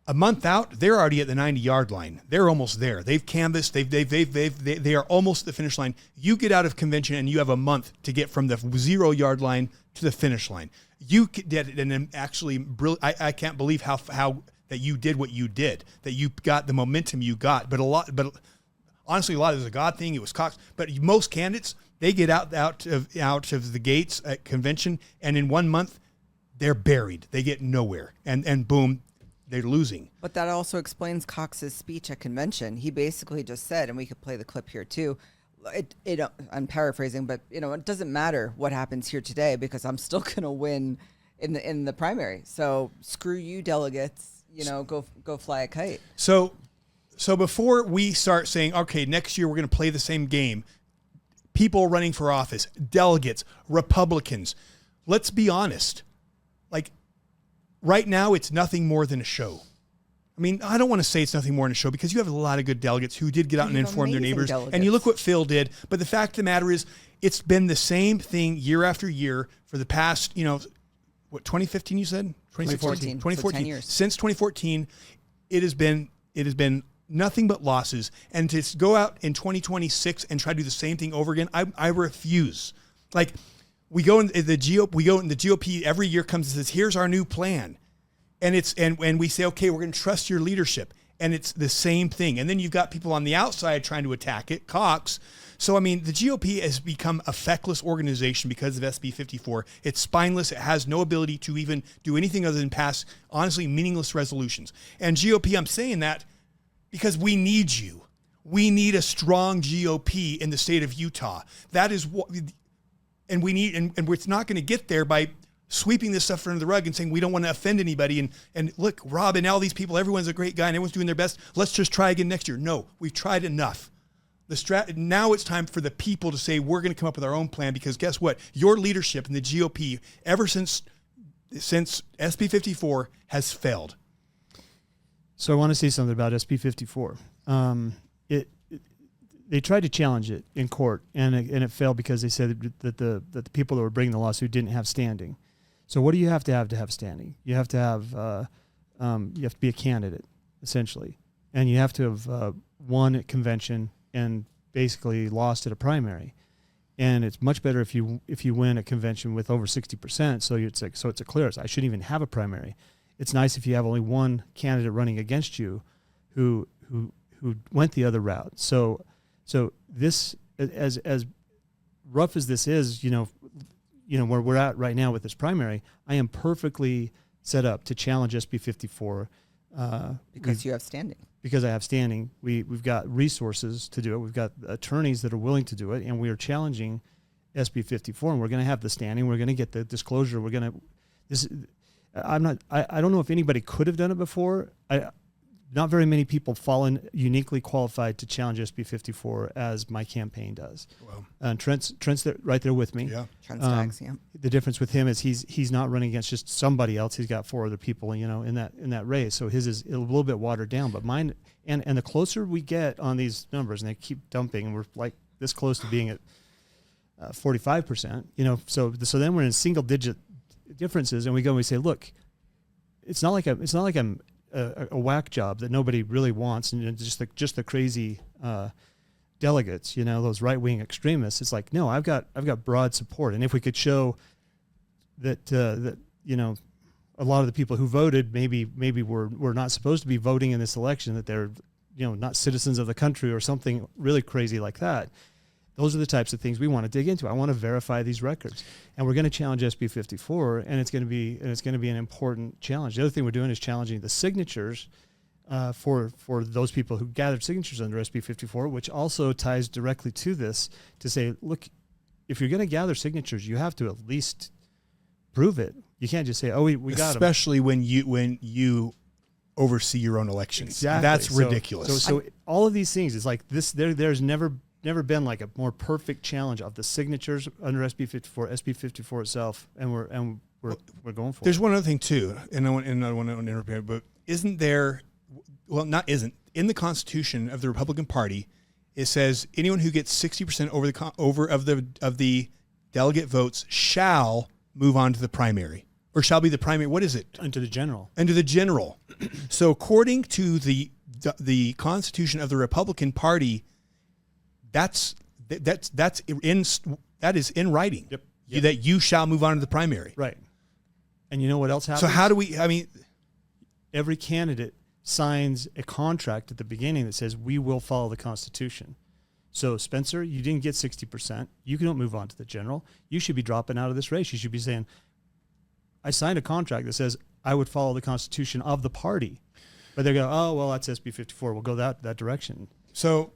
A month out, they're already at the 90-yard line. They're almost there. They've canvassed. They are almost at the finish line. You get out of convention and you have a month to get from the 0-yard line to the finish line. You did it, and actually, I can't believe how that you did what you did. That you got the momentum you got. But honestly, a lot of it was a God thing. It was Cox. But most candidates, they get out of the gates at convention, and in 1 month, they're buried. They get nowhere. And boom, they're losing. But that also explains Cox's speech at convention. He basically just said, and we could play the clip here too, I'm paraphrasing, but it doesn't matter what happens here today because I'm still going to win in the primary. So screw you, delegates. Go fly a kite. So before we start saying, okay, next year we're going to play the same game, people running for office, delegates, Republicans, let's be honest. Like right now, it's nothing more than a show. I mean, I don't want to say it's nothing more than a show because you have a lot of good delegates who did get out and inform their neighbors. Delegates. And you look what Phil did. But the fact of the matter is, it's been the same thing year after year for the past, 2015 you said? 2014. 2014. So 10 years. Since 2014, it has been nothing but losses. And to go out in 2026 and try to do the same thing over again, I refuse. Like we go in the GOP every year comes and says, here's our new plan. And we say, okay, we're going to trust your leadership. And it's the same thing. And then you've got people on the outside trying to attack it, Cox. So, I mean, the GOP has become a feckless organization because of SB 54. It's spineless. It has no ability to even do anything other than pass, honestly, meaningless resolutions. And GOP, I'm saying that because we need you. We need a strong GOP in the state of Utah. That is what, and we need, and it's not going to get there by sweeping this stuff under the rug and saying we don't want to offend anybody. And look, Rob and all these people, everyone's a great guy and everyone's doing their best. Let's just try again next year. No, we've tried enough. Now it's time for the people to say we're going to come up with our own plan because guess what? Your leadership in the GOP, ever since SB 54, has failed. So I want to say something about SB 54. They tried to challenge it in court, and it failed because they said that the people that were bringing the lawsuit didn't have standing. So what do you have to have standing? You have to have be a candidate essentially, and you have to have won at convention and basically lost at a primary. And it's much better if you win a convention with over 60%. So it's a clear. I shouldn't even have a primary. It's nice if you have only one candidate running against you, who went the other route. So this, as rough as this is, where we're at right now with this primary, I am perfectly set up to challenge SB 54. Because you have standing. Because I have standing. We've got resources to do it. We've got attorneys that are willing to do it, and we are challenging SB 54, and we're going to have the standing. We're going to get the disclosure. I don't know if anybody could have done it before. Not very many people fall uniquely qualified to challenge SB 54 as my campaign does. Wow. And Trent's there, right there with me. Yeah. Trent Staggs, yeah. The difference with him is he's not running against just somebody else. He's got 4 other people, in that race. So his is a little bit watered down. But mine, and the closer we get on these numbers, and they keep dumping, and we're like this close to being at 45%. So then we're in single digit differences, and we go and we say, look, it's not like I'm a whack job that nobody really wants, and just the crazy delegates, those right wing extremists. It's like, no, I've got broad support, and if we could show that a lot of the people who voted maybe were not supposed to be voting in this election, that they're not citizens of the country or something really crazy like that. Those are the types of things we want to dig into. I want to verify these records, and we're going to challenge SB 54, and it's going to be an important challenge. The other thing we're doing is challenging the signatures for those people who gathered signatures under SB 54, which also ties directly to this to say, look, if you're going to gather signatures, you have to at least prove it. You can't just say, oh, we got them. Especially when you oversee your own elections. Exactly. That's ridiculous. So all of these things, it's like this. There's never been like a more perfect challenge of the signatures under SB 54, SB 54 itself, and we're going for it. There's one other thing too, and I want to interrupt, but isn't there? Well, isn't in the Constitution of the Republican Party, it says anyone who gets 60% of the delegate votes shall move on to the primary, or shall be the primary. What is it? Into the general. Into the general. So according to the Constitution of the Republican Party, that is in writing. Yep. That you shall move on to the primary. Right. And you know what else happens? So how do we? I mean, every candidate signs a contract at the beginning that says we will follow the Constitution. So Spencer, you didn't get 60%. You don't move on to the general. You should be dropping out of this race. You should be saying, I signed a contract that says I would follow the Constitution of the party. But they go, oh, well, that's SB 54. We'll go that direction. So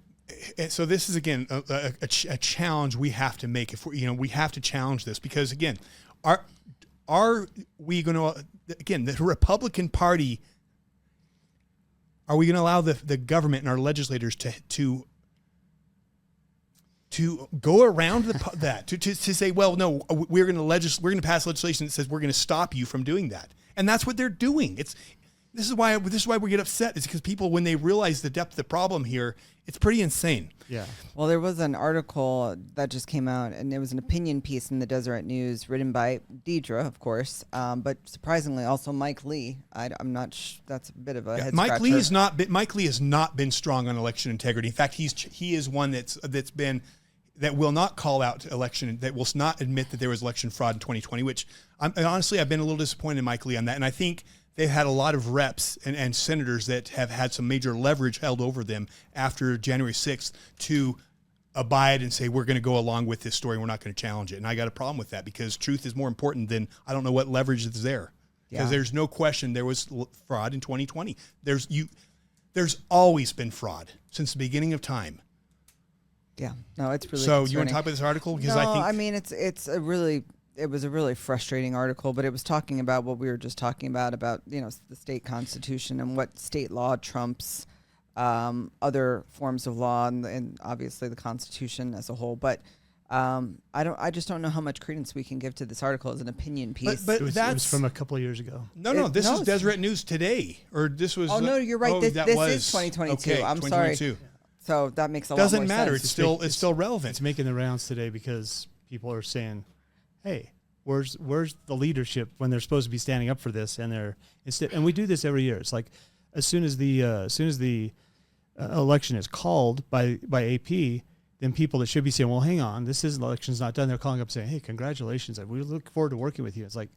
this is, again, a challenge we have to make. If we have to challenge this, because, again, are we going to, again, the Republican Party, are we going to allow the government and our legislators to go around that, to say, well, no, we're going to pass legislation that says we're going to stop you from doing that, and that's what they're doing. This is why we get upset. Is because people, when they realize the depth of the problem here, it's pretty insane. Yeah. Well, there was an article that just came out, and it was an opinion piece in the Deseret News written by Deidre, of course, but surprisingly also Mike Lee. I'm not. That's a bit of a head Mike scratcher. Mike Lee has not been strong on election integrity. In fact, he is one that will not call out election, that will not admit that there was election fraud in 2020. Which honestly, I've been a little disappointed in Mike Lee on that, and I think they've had a lot of reps and senators that have had some major leverage held over them after January 6th to abide and say, we're going to go along with this story. We're not going to challenge it. And I got a problem with that, because truth is more important than, I don't know what leverage is there. Because there's no question there was fraud in 2020. There's always been fraud since the beginning of time. Yeah. No, it's really So concerning. you want to talk about this article? Because I mean, it was a really frustrating article, but it was talking about what we were just talking about the state constitution and what state law trumps other forms of law and obviously the Constitution as a whole. But I just don't know how much credence we can give to this article as an opinion piece. But It was from a couple of years ago. This is Deseret News today, or this was. Oh no, you're right. This is 2022. Okay, I'm 2022. sorry. So that makes a lot Doesn't more matter. sense. It's still relevant. It's making the rounds today because people are saying, hey, where's the leadership when they're supposed to be standing up for this? And we do this every year. It's like as soon as the election is called by AP, then people that should be saying, well, hang on, election's not done. They're calling up saying, hey, congratulations. We look forward to working with you. It's like,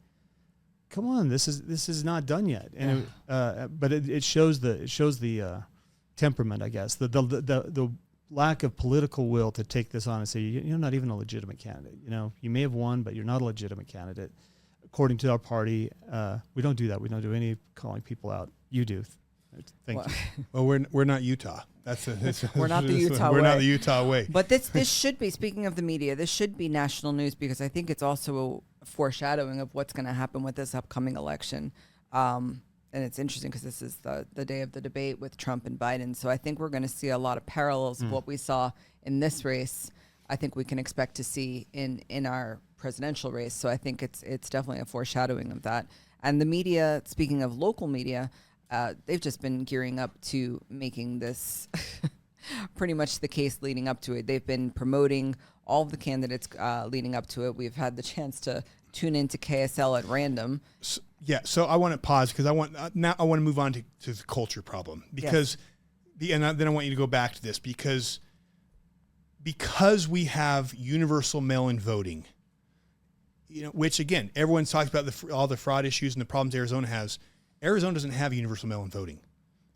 come on, this is not done yet. And but it shows the temperament, I guess, the lack of political will to take this on and say, you're not even a legitimate candidate. You may have won, but you're not a legitimate candidate. According to our party, we don't do that. We don't do any calling people out. You do. Thank you. Well, we're not Utah. We're not the Utah way. We're not the Utah way. But this should be, speaking of the media, this should be national news, because I think it's also a foreshadowing of what's going to happen with this upcoming election. And it's interesting because this is the day of the debate with Trump and Biden. So I think we're going to see a lot of parallels of what we saw in this race. I think we can expect to see in our presidential race. So I think it's definitely a foreshadowing of that. And the media, speaking of local media, they've just been gearing up to making this pretty much the case leading up to it. They've been promoting all of the candidates leading up to it. We've had the chance to tune into KSL at random. So I want to pause because I want to move on to the culture problem, because then I want you to go back to this because we have universal mail-in voting, which again, everyone's talked about all the fraud issues and the problems Arizona has. Arizona doesn't have universal mail-in voting.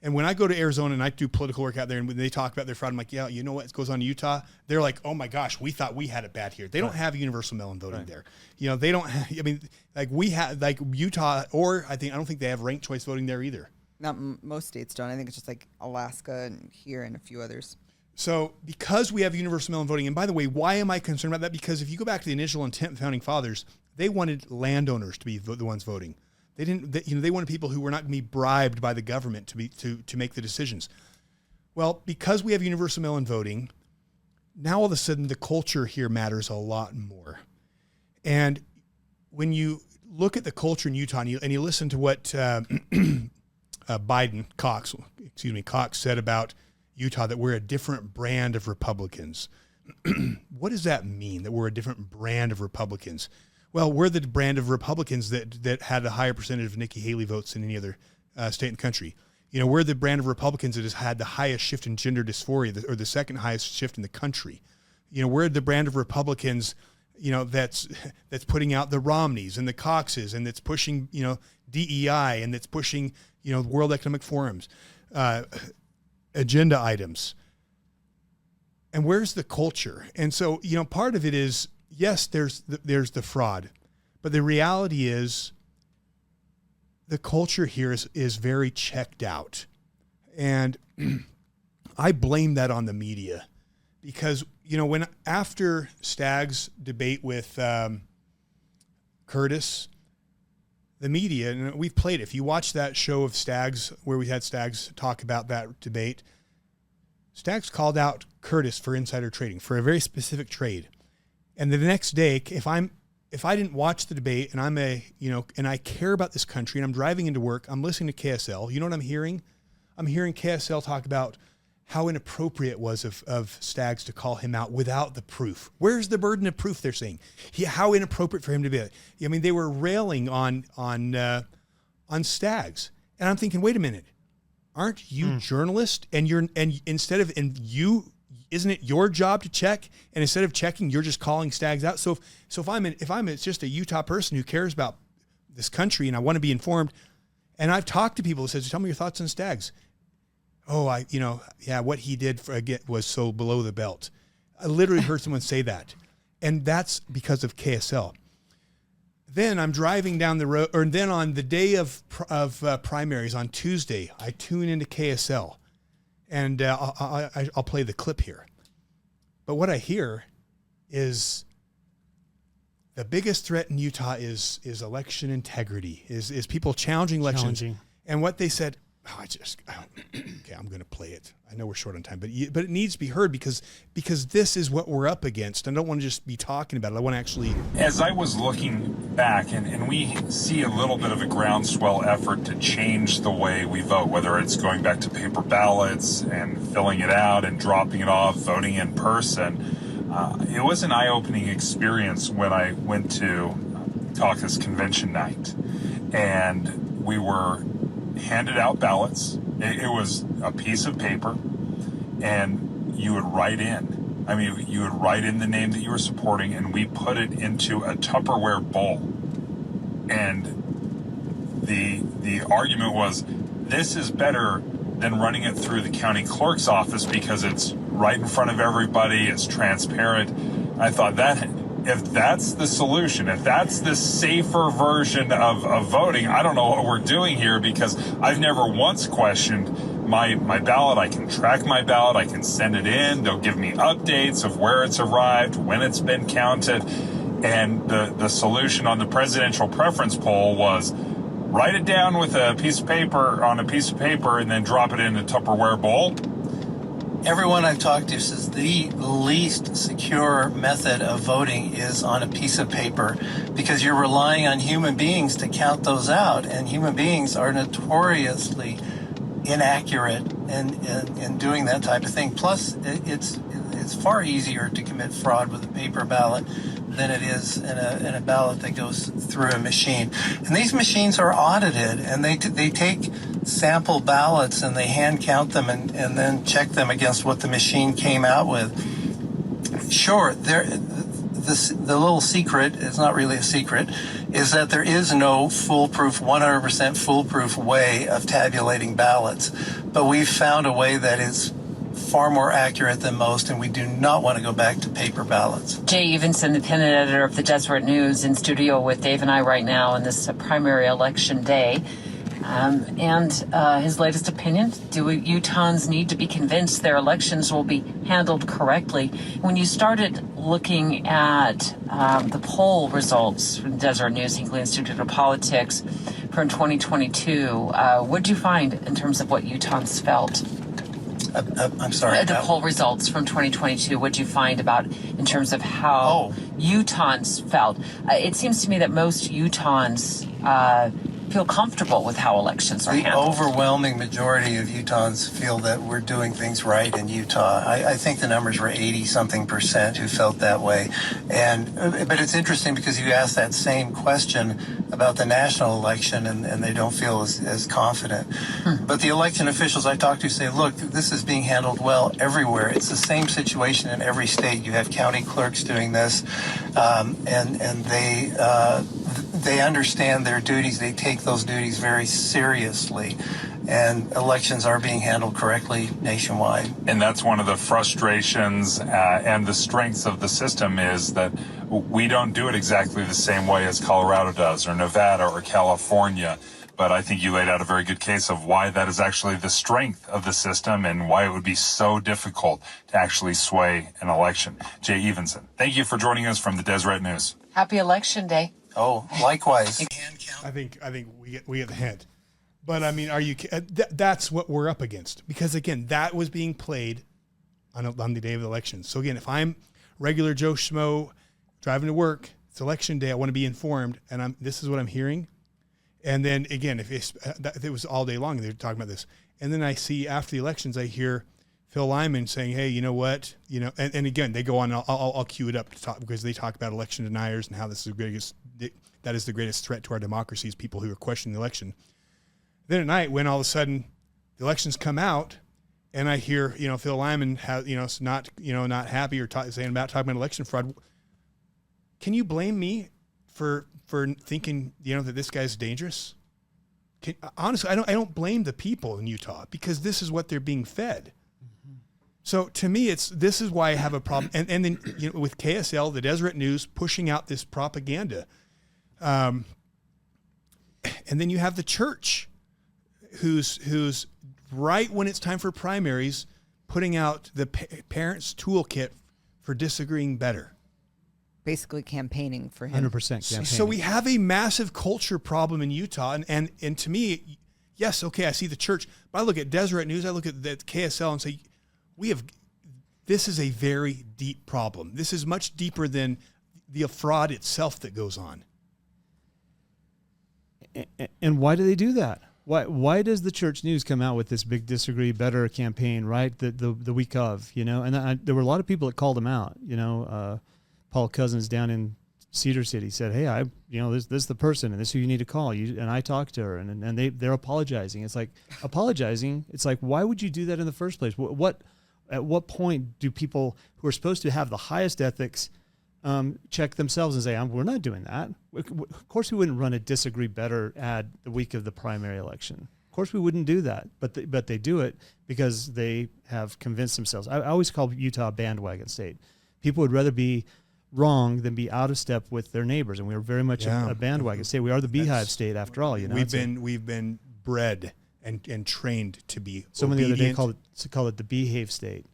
And when I go to Arizona and I do political work out there and when they talk about their fraud, I'm like, yeah, you know what goes on in Utah? They're like, oh my gosh, we thought we had it bad here. They don't have universal mail-in voting there. They don't have, we have, like Utah, or I don't think they have ranked choice voting there either. Not most states don't. I think it's just like Alaska and here and a few others. So because we have universal mail-in voting, and by the way, why am I concerned about that? Because if you go back to the initial intent of the founding fathers, they wanted landowners to be the ones voting. They didn't. They wanted people who were not going to be bribed by the government to make the decisions. Well, because we have universal mail-in voting, now all of a sudden the culture here matters a lot more. And when you look at the culture in Utah and you listen to what Cox said about Utah, that we're a different brand of Republicans. What does that mean, that we're a different brand of Republicans? Well, we're the brand of Republicans that had a higher percentage of Nikki Haley votes than any other state in the country. We're the brand of Republicans that has had the highest shift in gender dysphoria, or the second highest shift in the country. We're the brand of Republicans, that's putting out the Romneys and the Coxes, and that's pushing, DEI, and that's pushing, World Economic Forum's agenda items. And where's the culture? And so, part of it is, yes, there's the fraud, but the reality is the culture here is very checked out. And I blame that on the media, because, when after Stagg's debate with Curtis, the media, and we've played it. If you watch that show of Stagg's, where we had Stagg's talk about that debate, Stagg's called out Curtis for insider trading, for a very specific trade. And the next day, if I didn't watch the debate and and I care about this country and I'm driving into work, I'm listening to KSL. You know what I'm hearing? I'm hearing KSL talk about how inappropriate it was of Stagg's to call him out without the proof. Where's the burden of proof? They're saying how inappropriate for him to be. I mean, they were railing on Stagg's, and I'm thinking, wait a minute, aren't you journalists? And isn't it your job to check? And instead of checking, you're just calling Stagg's out. So if I'm just a Utah person who cares about this country and I want to be informed, and I've talked to people who says, tell me your thoughts on Stagg's. Oh, what he did was so below the belt. I literally heard someone say that. And that's because of KSL. Then I'm driving down the road, or then on the day of primaries on Tuesday, I tune into KSL. And I'll play the clip here. But what I hear is the biggest threat in Utah is election integrity, is people challenging elections. And what they said, okay, I'm going to play it. I know we're short on time, but it needs to be heard because this is what we're up against. I don't want to just be talking about it. I want to actually. As I was looking back, and we see a little bit of a groundswell effort to change the way we vote, whether it's going back to paper ballots and filling it out and dropping it off, voting in person. It was an eye-opening experience when I went to caucus convention night, and we were handed out ballots. It was a piece of paper, and you would write in. You would write in the name that you were supporting, and we put it into a Tupperware bowl. And the argument was, this is better than running it through the county clerk's office because it's right in front of everybody, it's transparent. I thought that if that's the solution, if that's the safer version of voting, I don't know what we're doing here, because I've never once questioned my ballot. I can track my ballot. I can send it in. They'll give me updates of where it's arrived, when it's been counted. And the solution on the presidential preference poll was write it down with a piece of paper and then drop it in a Tupperware bowl. Everyone I've talked to says the least secure method of voting is on a piece of paper, because you're relying on human beings to count those out, and human beings are notoriously inaccurate in doing that type of thing. Plus, it's far easier to commit fraud with a paper ballot than it is in a ballot that goes through a machine. And these machines are audited, and they take sample ballots and they hand count them and then check them against what the machine came out with. Sure, the little secret, it's not really a secret, is that there is no foolproof, 100% foolproof way of tabulating ballots. But we've found a way that is far more accurate than most, and we do not want to go back to paper ballots. Jay Evenson, the opinion editor of the Deseret News, in studio with Dave and I right now on this primary election day. And his latest opinion: do Utahns need to be convinced their elections will be handled correctly? When you started looking at the poll results from Deseret News, Hinckley Institute of Politics, from 2022, what did you find in terms of what Utahns felt? I'm sorry. The poll results from 2022. What did you find about in terms of how Utahns felt? It seems to me that most Utahns feel comfortable with how elections are The handled. overwhelming majority of Utahns feel that we're doing things right in Utah. I think the numbers were 80-something% who felt that way. But it's interesting because you asked that same question about the national election and they don't feel as confident. But the election officials I talk to say, look, this is being handled well everywhere. It's the same situation in every state. You have county clerks doing this, and they understand their duties. They take those duties very seriously, and elections are being handled correctly nationwide. And that's one of the frustrations and the strengths of the system is that we don't do it exactly the same way as Colorado does, or Nevada, or California. But I think you laid out a very good case of why that is actually the strength of the system and why it would be so difficult to actually sway an election. Jay Evenson, thank you for joining us from the Deseret News. Happy Election Day. Oh, likewise. I think we get the hint. But I mean, are you? That's what we're up against, because again, that was being played on the day of the election. So again, if I'm regular Joe Schmo driving to work, it's election day, I want to be informed, and this is what I'm hearing. And then again, if it was all day long, they're talking about this. And then I see after the elections, I hear Phil Lyman saying, "Hey, you know what? You know," and again, they go on. I'll cue it up to talk, because they talk about election deniers and how this is the greatest. That is the greatest threat to our democracy, is people who are questioning the election. Then at night, when all of a sudden the elections come out, and I hear Phil Lyman not happy or talking about election fraud. Can you blame me for thinking that this guy's dangerous? Honestly, I don't blame the people in Utah, because this is what they're being fed. So to me, this is why I have a problem. And then with KSL, the Deseret News, pushing out this propaganda, and then you have the church, who's right when it's time for primaries, putting out the parents' toolkit for disagreeing better. Basically campaigning for him. 100% campaigning. So we have a massive culture problem in Utah. And to me, yes, okay, I see the church. But I look at Deseret News, I look at the KSL and say, this is a very deep problem. This is much deeper than the fraud itself that goes on. And why do they do that? Why does the church news come out with this big disagree better campaign, right? The week of, and there were a lot of people that called him out, Paul Cousins down in Cedar City said, "Hey, this is the person, and this is who you need to call." And I talked to her, and they're apologizing. It's like apologizing. It's like, why would you do that in the first place? At what point do people who are supposed to have the highest ethics check themselves and say, "We're not doing that"? Of course, we wouldn't run a disagree better ad the week of the primary election. Of course, we wouldn't do that, but they do it because they have convinced themselves. I always call Utah a bandwagon state. People would rather be wrong than be out of step with their neighbors, and we are very much a bandwagon state. We are the beehive state, after all. We've been bred and trained to be. Someone the other day called it the behave state.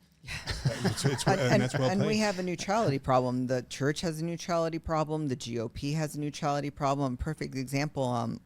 And we have a neutrality problem. The church has a neutrality problem. The GOP has a neutrality problem. Perfect example.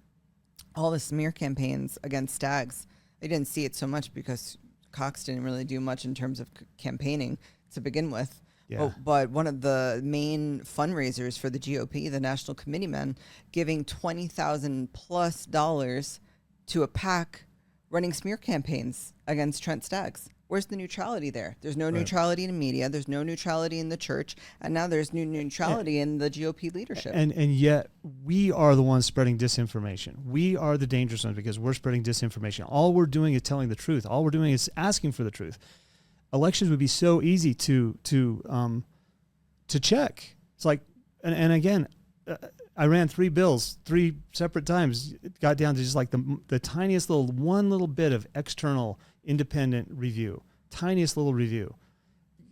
All the smear campaigns against Stags. They didn't see it so much because Cox didn't really do much in terms of campaigning to begin with. Yeah. But one of the main fundraisers for the GOP, the National Committeemen, giving $20,000+ to a PAC running smear campaigns against Trent Staggs. Where's the neutrality there? There's no neutrality in media. There's no neutrality in the church. And now there's new neutrality in the GOP leadership. And yet we are the ones spreading disinformation. We are the dangerous ones because we're spreading disinformation. All we're doing is telling the truth. All we're doing is asking for the truth. Elections would be so easy to check. It's like, and again, I ran 3 bills 3 separate times. It got down to just like the tiniest one little bit of external independent review, tiniest little review.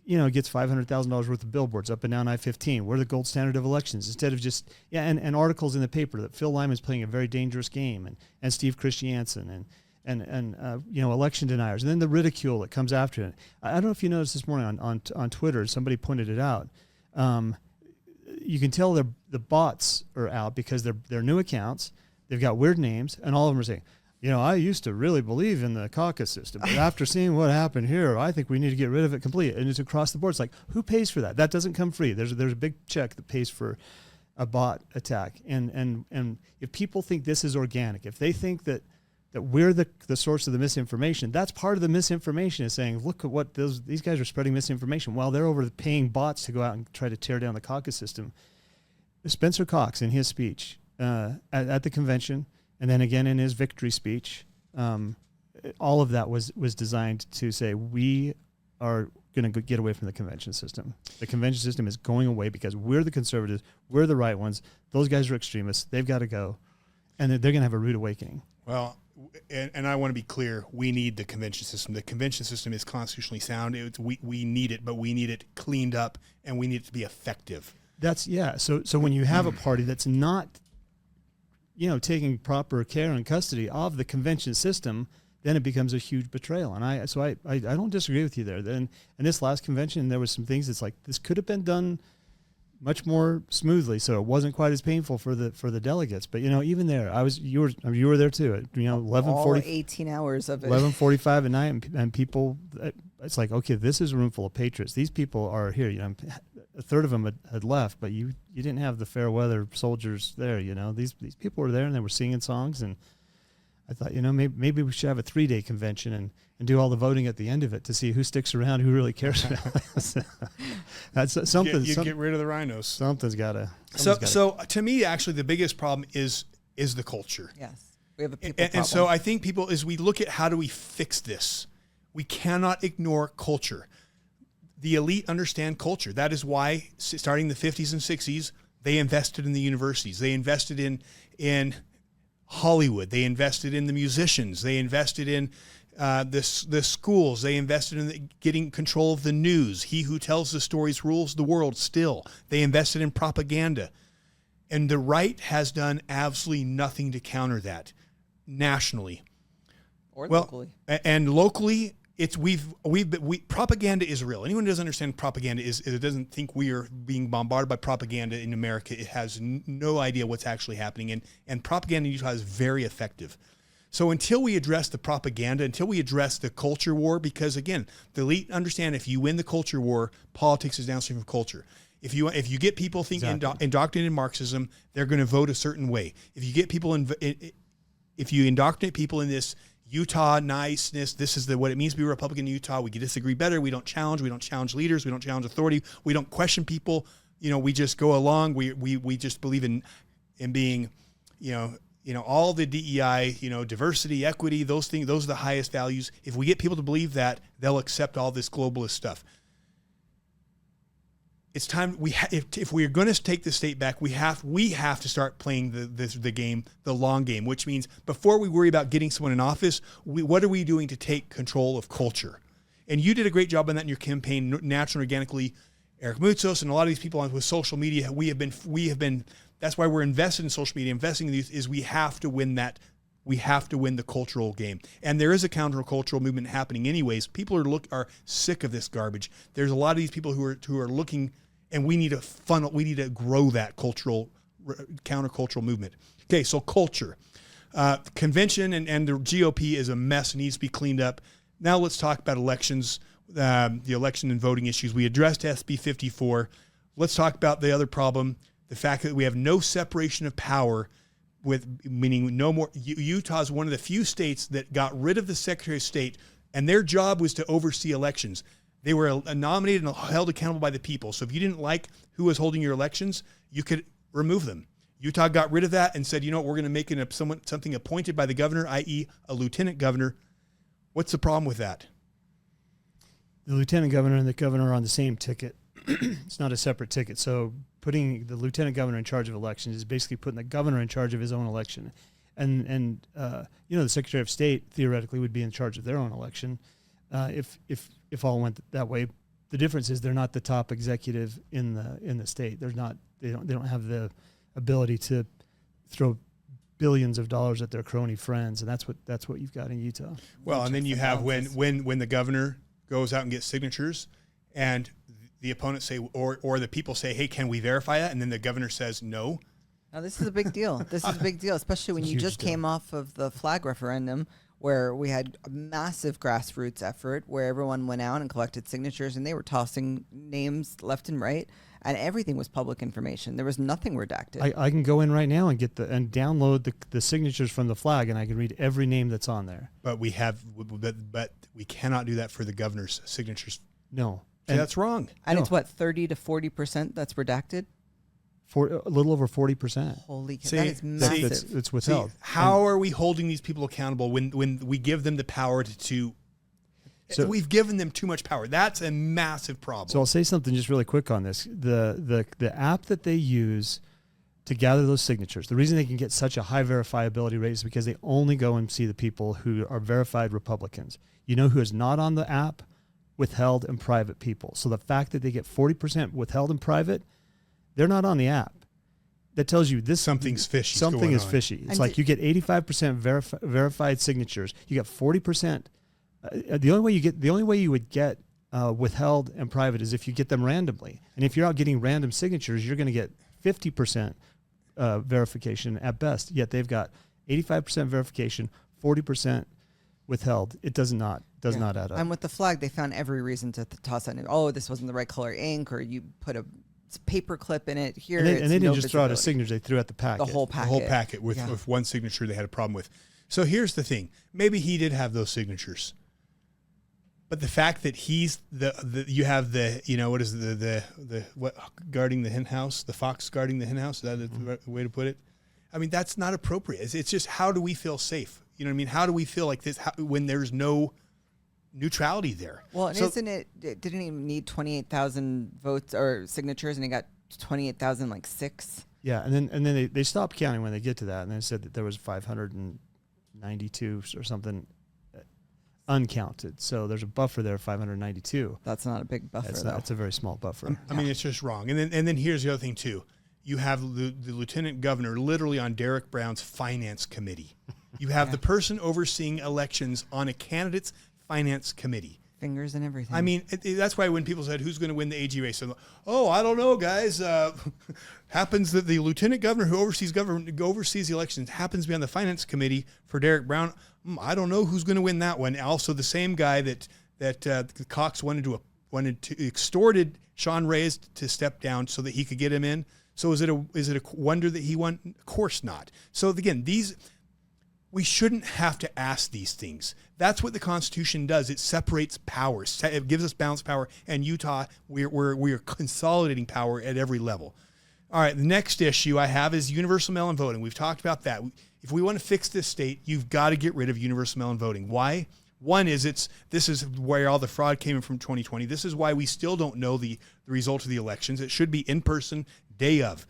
It gets $500,000 worth of billboards up and down I-15. We're the gold standard of elections. Instead of just and articles in the paper that Phil Lyman is playing a very dangerous game, and Steve Christiansen and election deniers, and then the ridicule that comes after it. I don't know if you noticed this morning on Twitter, somebody pointed it out. You can tell the bots are out because they're new accounts. They've got weird names, and all of them are saying, I used to really believe in the caucus system, but after seeing what happened here, I think we need to get rid of it completely. And it's across the board. It's like, who pays for that? That doesn't come free. There's a big check that pays for a bot attack. And if people think this is organic, if they think that we're the source of the misinformation, that's part of the misinformation, is saying, look at what these guys are spreading misinformation while they're over paying bots to go out and try to tear down the caucus system. Spencer Cox, in his speech at the convention, and then again in his victory speech, all of that was designed to say, we are going to get away from the convention system. The convention system is going away because we're the conservatives, we're the right ones. Those guys are extremists. They've got to go. And they're going to have a rude awakening. Well, and I want to be clear, we need the convention system. The convention system is constitutionally sound. We need it, but we need it cleaned up, and we need it to be effective. So when you have a party that's not, taking proper care and custody of the convention system, then it becomes a huge betrayal. And I don't disagree with you there. Then in this last convention, there was some things that's like, this could have been done much more smoothly, so it wasn't quite as painful for the delegates. But even there, you were there too. At 11:40, 18 hours of it. 11:45 at night, and people, it's like, okay, this is a room full of patriots. These people are here. A third of them had left, but you didn't have the fair weather soldiers there. These people were there, and they were singing songs. And I thought, maybe we should have a 3-day convention and do all the voting at the end of it to see who sticks around, who really cares about us. That's something. You get rid of the rhinos. Something's got to. So to me, actually, the biggest problem is the culture. Yes, we have a people problem. And so I think people, as we look at how do we fix this, we cannot ignore culture. The elite understand culture. That is why, starting in the 50s and 60s, they invested in the universities. They invested in Hollywood. They invested in the musicians. They invested in the schools. They invested in getting control of the news. He who tells the stories rules the world still. They invested in propaganda. And the right has done absolutely nothing to counter that nationally. Or locally. And locally, propaganda is real. Anyone who doesn't understand propaganda it doesn't think we are being bombarded by propaganda in America. It has no idea what's actually happening. And propaganda in Utah is very effective. So until we address the propaganda, until we address the culture war, because again, the elite understand if you win the culture war, politics is downstream of culture. If you get people thinking indoctrinated in Marxism, they're going to vote a certain way. If you get people if you indoctrinate people in this Utah niceness, this is what it means to be a Republican in Utah. We can disagree better. We don't challenge leaders. We don't challenge authority. We don't question people. We just go along. We just believe in being, all the DEI, diversity, equity, those things, those are the highest values. If we get people to believe that, they'll accept all this globalist stuff. It's time if we're going to take the state back, we have to start playing the game, the long game, which means before we worry about getting someone in office, what are we doing to take control of culture? And you did a great job on that in your campaign, Natural and Organically. Eric Moutsos and a lot of these people with social media, we have been. That's why we're invested in social media. Investing in these is we have to win that. We have to win the cultural game. And there is a countercultural movement happening anyways. People are sick of this garbage. There's a lot of these people who are looking, and we need to grow that countercultural movement. Okay, so culture. Convention and the GOP is a mess and needs to be cleaned up. Now let's talk about elections, the election and voting issues. We addressed SB 54. Let's talk about the other problem, the fact that we have no separation of power, meaning no more. Utah is one of the few states that got rid of the Secretary of State, and their job was to oversee elections. They were nominated and held accountable by the people. So if you didn't like who was holding your elections, you could remove them. Utah got rid of that and said, we're going to make it something appointed by the governor, i.e. a lieutenant governor. What's the problem with that? The lieutenant governor and the governor are on the same ticket. It's not a separate ticket. So putting the lieutenant governor in charge of elections is basically putting the governor in charge of his own election. And the Secretary of State theoretically would be in charge of their own election if all went that way. The difference is they're not the top executive in the state. They don't have the ability to throw billions of dollars at their crony friends, and that's what you've got in Utah. Well, and then you have when the governor goes out and gets signatures, and the opponents say or the people say, "Hey, can we verify that?" And then the governor says no. Now this is a big deal. This is a big deal, especially when you just came off of the flag referendum, where we had a massive grassroots effort where everyone went out and collected signatures, and they were tossing names left and right. and everything was public information. There was nothing redacted. I can go in right now and get download the signatures from the flag, and I can read every name that's on there. But we cannot do that for the governor's signatures. No. See, that's wrong. And No. it's what, 30 to 40% that's redacted? For a little over 40%. Holy cow, See, that is massive. It's withheld. See, how are we holding these people accountable when we give them the power to So- we've given them too much power? That's a massive problem. So I'll say something just really quick on this. The app that they use to gather those signatures, the reason they can get such a high verifiability rate is because they only go and see the people who are verified Republicans. You know who is not on the app? Withheld and private people. So the fact that they get 40% withheld and private, they're not on the app. That tells you this something's fishy. Something is fishy. It's And like you get 85% verified signatures. You get 40%. The only way you would get withheld and private is if you get them randomly. And if you're out getting random signatures, you're going to get 50% verification at best. Yet they've got 85% verification, 40% withheld. It does not add up. And with the flag, they found every reason to toss out. Oh, this wasn't the right color ink, or you put a paper clip in it. Here, and they it's didn't no just throw out a visibility. signature; they threw out the packet. The whole packet. The whole packet with one signature they had a problem with. So here's the thing: maybe he did have those signatures, but the fact that he's you have what is the what guarding the hen house, the fox guarding the hen house. Is that the way to put it? I mean, that's not appropriate. It's just, how do we feel safe? You know what I mean? How do we feel like this when there's no neutrality there? Well, and isn't it didn't he need 28,000 votes or signatures, and he got 28,006? Yeah, and then they stopped counting when they get to that, and they said that there was 592 or something uncounted. So there's a buffer there of 592. That's not a big buffer, though. That's a very small buffer. I mean, it's just wrong. And then here's the other thing too. You have the lieutenant governor literally on Derek Brown's finance committee. You have the person overseeing elections on a candidate's finance committee. Fingers and everything. I mean, that's why when people said, who's going to win the AG race? I'm like, oh, I don't know, guys. Happens that the lieutenant governor who oversees the elections happens to be on the finance committee for Derek Brown. I don't know who's going to win that one. Also, the same guy that Cox wanted to extorted Sean Reyes to step down so that he could get him in. So is it a wonder that he won? Of course not. So again, we shouldn't have to ask these things. That's what the Constitution does. It separates powers. It gives us balanced power. And Utah, we are consolidating power at every level. All right, the next issue I have is universal mail-in voting. We've talked about that. If we want to fix this state, you've got to get rid of universal mail-in voting. Why? One is this is where all the fraud came in from 2020. This is why we still don't know the result of the elections. It should be in person, day of.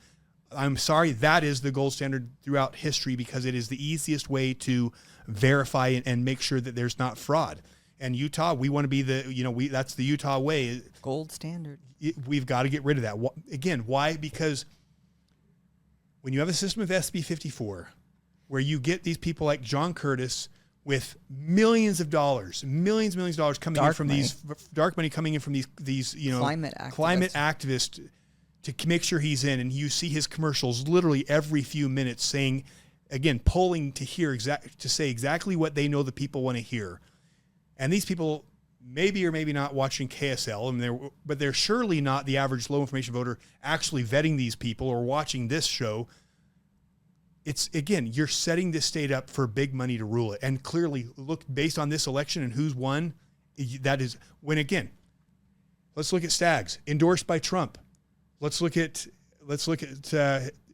I'm sorry, that is the gold standard throughout history because it is the easiest way to verify and make sure that there's not fraud. And Utah, we want to be that's the Utah way. Gold standard. We've got to get rid of that. Again, why? Because when you have a system of SB 54, where you get these people like John Curtis with millions of dollars coming in from these dark money coming in from these climate activists to make sure he's in, and you see his commercials literally every few minutes saying, again, polling to say exactly what they know the people want to hear. And these people maybe or maybe not watching KSL, but they're surely not the average low information voter actually vetting these people or watching this show. It's, again, you're setting this state up for big money to rule it. And clearly, look, based on this election and who's won, that is when, again, let's look at Staggs, endorsed by Trump. Let's look at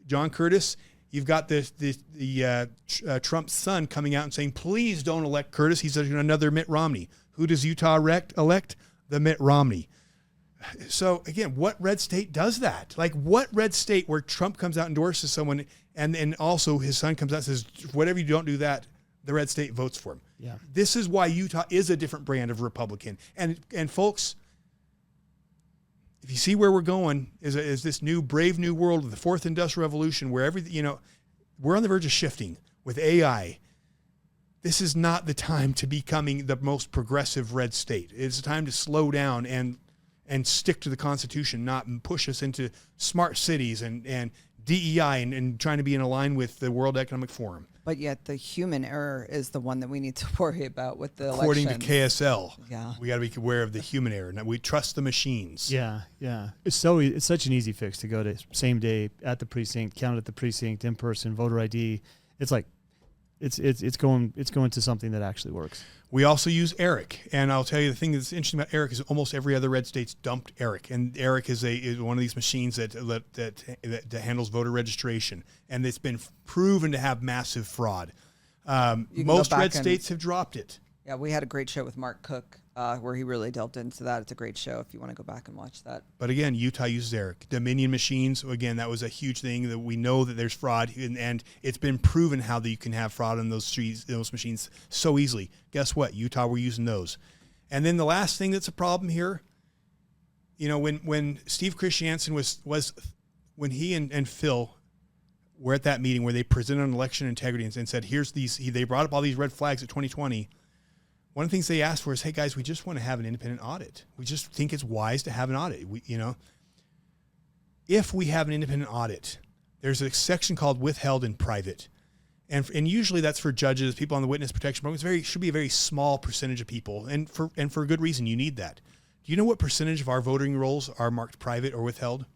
John Curtis. You've got the Trump's son coming out and saying, please don't elect Curtis. He's another Mitt Romney. Who does Utah elect? The Mitt Romney. So again, what red state does that? Like, what red state where Trump comes out and endorses someone and also his son comes out and says, whatever you don't do that, the red state votes for him. Yeah. This is why Utah is a different brand of Republican. And folks, if you see where we're going is this new brave new world of the fourth industrial revolution where everything, we're on the verge of shifting with AI. This is not the time to becoming the most progressive red state. It's time to slow down and stick to the Constitution, not push us into smart cities and DEI and trying to be in line with the World Economic Forum. But yet the human error is the one that we need to worry about with the According elections. to KSL, Yeah. we got to be aware of the human error. Now, we trust the machines. Yeah. It's such an easy fix to go to same day at the precinct, count at the precinct, in person, voter ID. It's like it's going to something that actually works. We also use ERIC, and I'll tell you the thing that's interesting about ERIC is almost every other red state's dumped ERIC, and ERIC is one of these machines that handles voter registration, and it's been proven to have massive fraud. Most red states have dropped it. Yeah, we had a great show with Mark Cook where he really delved into that. It's a great show if you want to go back and watch that. But again, Utah uses ERIC. Dominion machines, again, that was a huge thing that we know that there's fraud, and it's been proven how that you can have fraud on those machines so easily. Guess what? Utah, we're using those. And then the last thing that's a problem here, when Steve Christiansen was when he and Phil were at that meeting where they presented on election integrity and said, they brought up all these red flags at 2020. One of the things they asked for is, hey guys, we just want to have an independent audit. We just think it's wise to have an audit. If we have an independent audit, there's a section called withheld and private. And usually that's for judges, people on the witness protection program. It should be a very small percentage of people. And for good reason, you need that. Do you know what percentage of our voting rolls are marked private or withheld?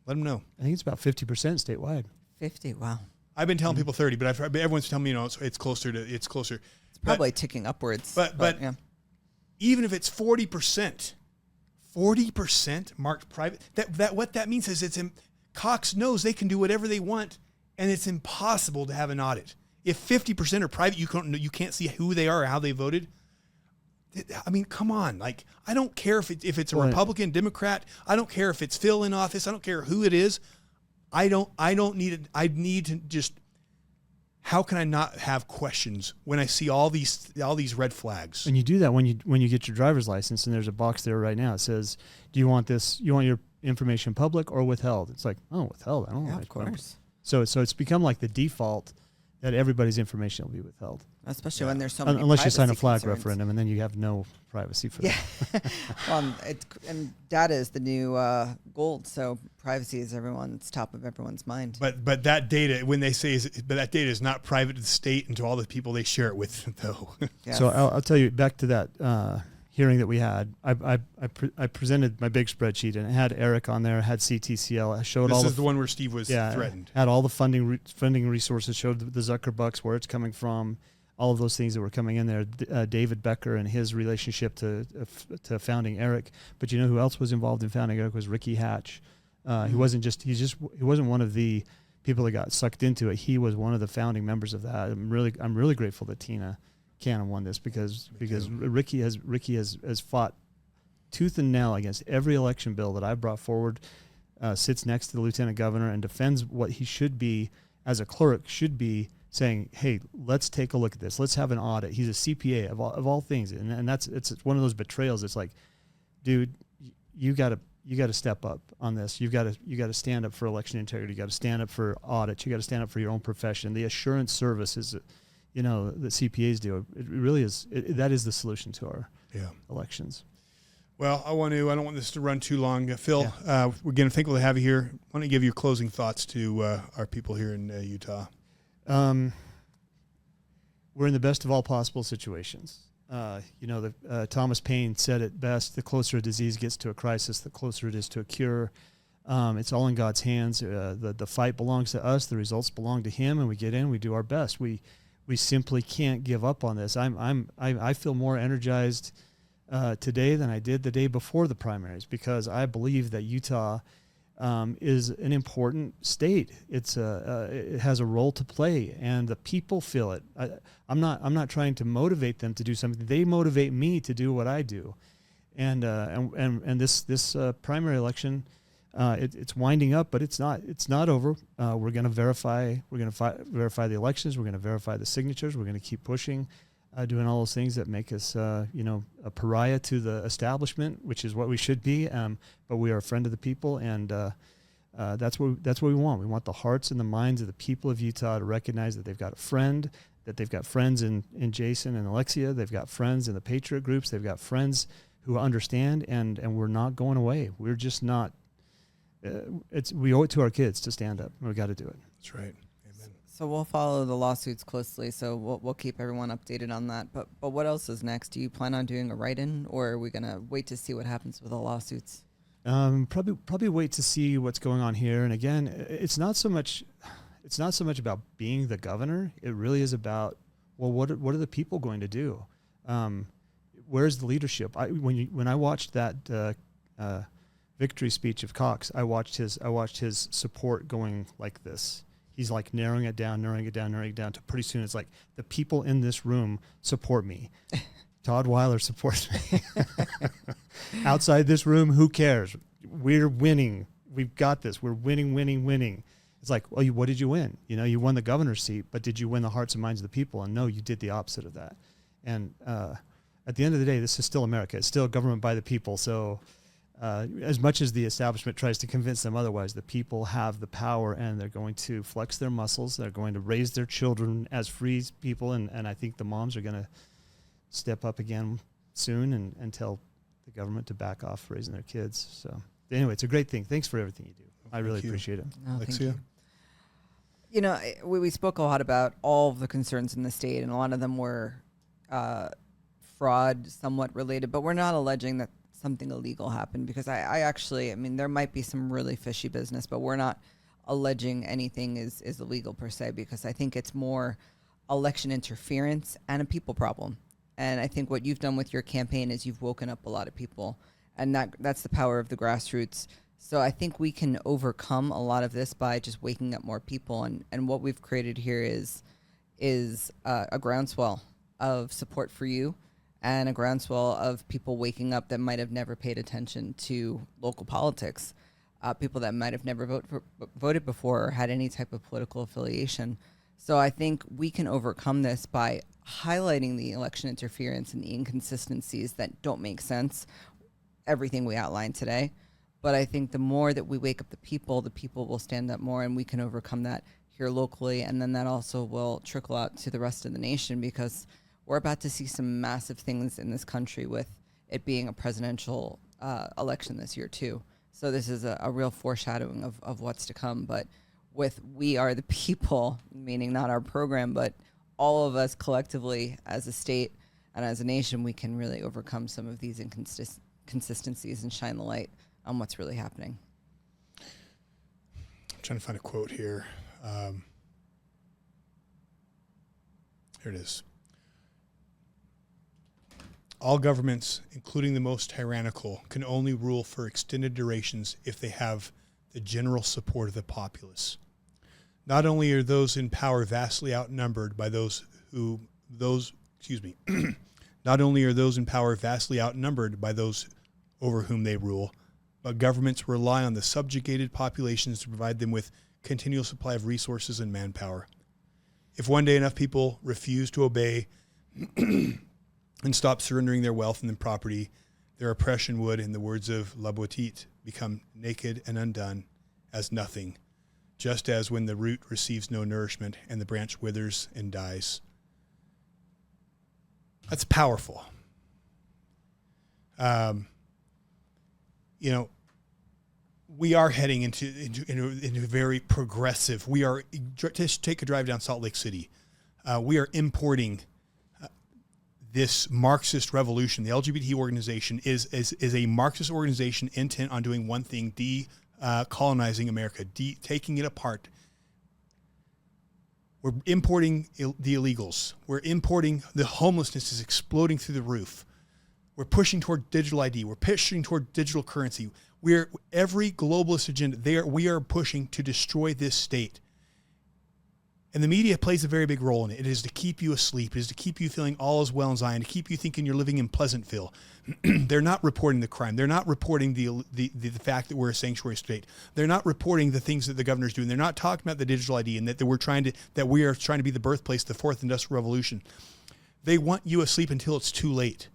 Let them know. I think it's about 50% statewide. 50, wow. I've been telling people 30, but everyone's telling me, it's closer. It's probably ticking upwards. But yeah. Even if it's 40% marked private, what that means is Cox knows they can do whatever they want, and it's impossible to have an audit. If 50% are private, you can't see who they are or how they voted. I mean, come on. Like, I don't care if it's a Republican, Democrat. I don't care if it's Phil in office. I don't care who it is. I don't need it. I need to just. How can I not have questions when I see all these red flags? And you do that when you get your driver's license, and there's a box there right now. It says, "Do you want this? You want your information public or withheld?" It's like, oh, withheld. I don't want it public. Of course. So it's become like the default that everybody's information will be withheld. Especially when there's so many unless you sign a flag concerns. referendum, and then you have no privacy for that. And data is the new gold, so privacy is top of everyone's mind. But that data, when they say, that data is not private to the state and to all the people they share it with, though. Yes. So I'll tell you, back to that hearing that we had, I presented my big spreadsheet, and it had Eric on there, had CTCL, I showed this is the one where Steve was threatened. Had all the funding resources, showed the Zuckerbucks, where it's coming from, all of those things that were coming in there. David Becker and his relationship to founding Eric. But you know who else was involved in founding Eric was Ricky Hatch. He wasn't one of the people that got sucked into it. He was one of the founding members of that. I'm really grateful that Tina Cannon won this because Ricky has fought tooth and nail against every election bill that I've brought forward. Sits next to the lieutenant governor and defends what he should be as a clerk should be, saying, hey, let's take a look at this. Let's have an audit. He's a CPA of all things. And it's one of those betrayals. It's like, dude, you got to step up on this. You got to stand up for election integrity. You got to stand up for audits. You got to stand up for your own profession. The assurance services, that CPAs do. It really is. That is the solution to our elections. Well, I don't want this to run too long. Phil, we're again thankful to have you here. I want to give your closing thoughts to our people here in Utah. We're in the best of all possible situations. Thomas Paine said it best: the closer a disease gets to a crisis, the closer it is to a cure. It's all in God's hands. The fight belongs to us. The results belong to Him, and we get in. We do our best. We simply can't give up on this. I feel more energized today than I did the day before the primaries, because I believe that Utah is an important state. It has a role to play, and the people feel it. I'm not trying to motivate them to do something. They motivate me to do what I do, and this primary election, it's winding up, but it's not over. We're going to verify the elections. We're going to verify the signatures. We're going to keep pushing. Doing all those things that make us, a pariah to the establishment, which is what we should be. But we are a friend of the people, and that's what we want. We want the hearts and the minds of the people of Utah to recognize that they've got a friend, that they've got friends in Jason and Alexia. They've got friends in the Patriot groups. They've got friends who understand, and we're not going away. We're just not. We owe it to our kids to stand up. We've got to do it. That's right. So we'll follow the lawsuits closely. So we'll keep everyone updated on that. But what else is next? Do you plan on doing a write-in, or are we gonna wait to see what happens with the lawsuits? Probably wait to see what's going on here. And again, it's not so much about being the governor. It really is about, well, what are the people going to do? Where's the leadership? When I watched that victory speech of Cox, I watched his support going like this. He's like narrowing it down to pretty soon it's like the people in this room support me. Todd Weiler supports me. Outside this room, who cares? We're winning. We've got this. We're winning. It's like, well, what did you win? You won the governor's seat, but did you win the hearts and minds of the people? And no, you did the opposite of that. And at the end of the day, this is still America. It's still government by the people. So as much as the establishment tries to convince them otherwise, the people have the power, and they're going to flex their muscles. They're going to raise their children as free people. And I think the moms are going to step up again soon and tell the government to back off raising their kids. So anyway, it's a great thing. Thanks for everything you do. I really appreciate it. Oh, Alexia? We spoke a lot about all of the concerns in the state, and a lot of them were fraud somewhat related, but we're not alleging that something illegal happened, because I actually, there might be some really fishy business, but we're not alleging anything is illegal per se, because I think it's more election interference and a people problem. And I think what you've done with your campaign is you've woken up a lot of people, and that's the power of the grassroots. So I think we can overcome a lot of this by just waking up more people. And what we've created here is a groundswell of support for you, and a groundswell of people waking up that might have never paid attention to local politics, people that might have never voted before or had any type of political affiliation. So I think we can overcome this by highlighting the election interference and the inconsistencies that don't make sense, everything we outlined today. But I think the more that we wake up the people will stand up more, and we can overcome that here locally. And then that also will trickle out to the rest of the nation, because we're about to see some massive things in this country with it being a presidential election this year too. So this is a real foreshadowing of what's to come. But with We Are the People, meaning not our program, but all of us collectively as a state and as a nation, we can really overcome some of these inconsistencies and shine the light on what's really happening. I'm trying to find a quote here. Here it is. All governments, including the most tyrannical, can only rule for extended durations if they have the general support of the populace. Not only are those in power vastly outnumbered by not only are those in power vastly outnumbered by those over whom they rule, but governments rely on the subjugated populations to provide them with continual supply of resources and manpower. If one day enough people refuse to obey and stop surrendering their wealth and their property, their oppression would, in the words of La Boitite, become naked and undone as nothing, just as when the root receives no nourishment and the branch withers and dies. That's powerful. We are heading into very progressive. We are, just take a drive down Salt Lake City. We are importing this Marxist revolution. The LGBT organization is a Marxist organization intent on doing one thing: colonizing America, taking it apart. We're importing the illegals. We're importing the homelessness is exploding through the roof. We're pushing toward digital ID. We're pushing toward digital currency. Every globalist agenda, we are pushing to destroy this state. And the media plays a very big role in it. It is to keep you asleep. It is to keep you feeling all is well in Zion, to keep you thinking you're living in Pleasantville. They're not reporting the crime. They're not reporting the fact that we're a sanctuary state. They're not reporting the things that the governor's doing. They're not talking about the digital ID and that we are trying to be the birthplace of the fourth industrial revolution. They want you asleep until it's too late.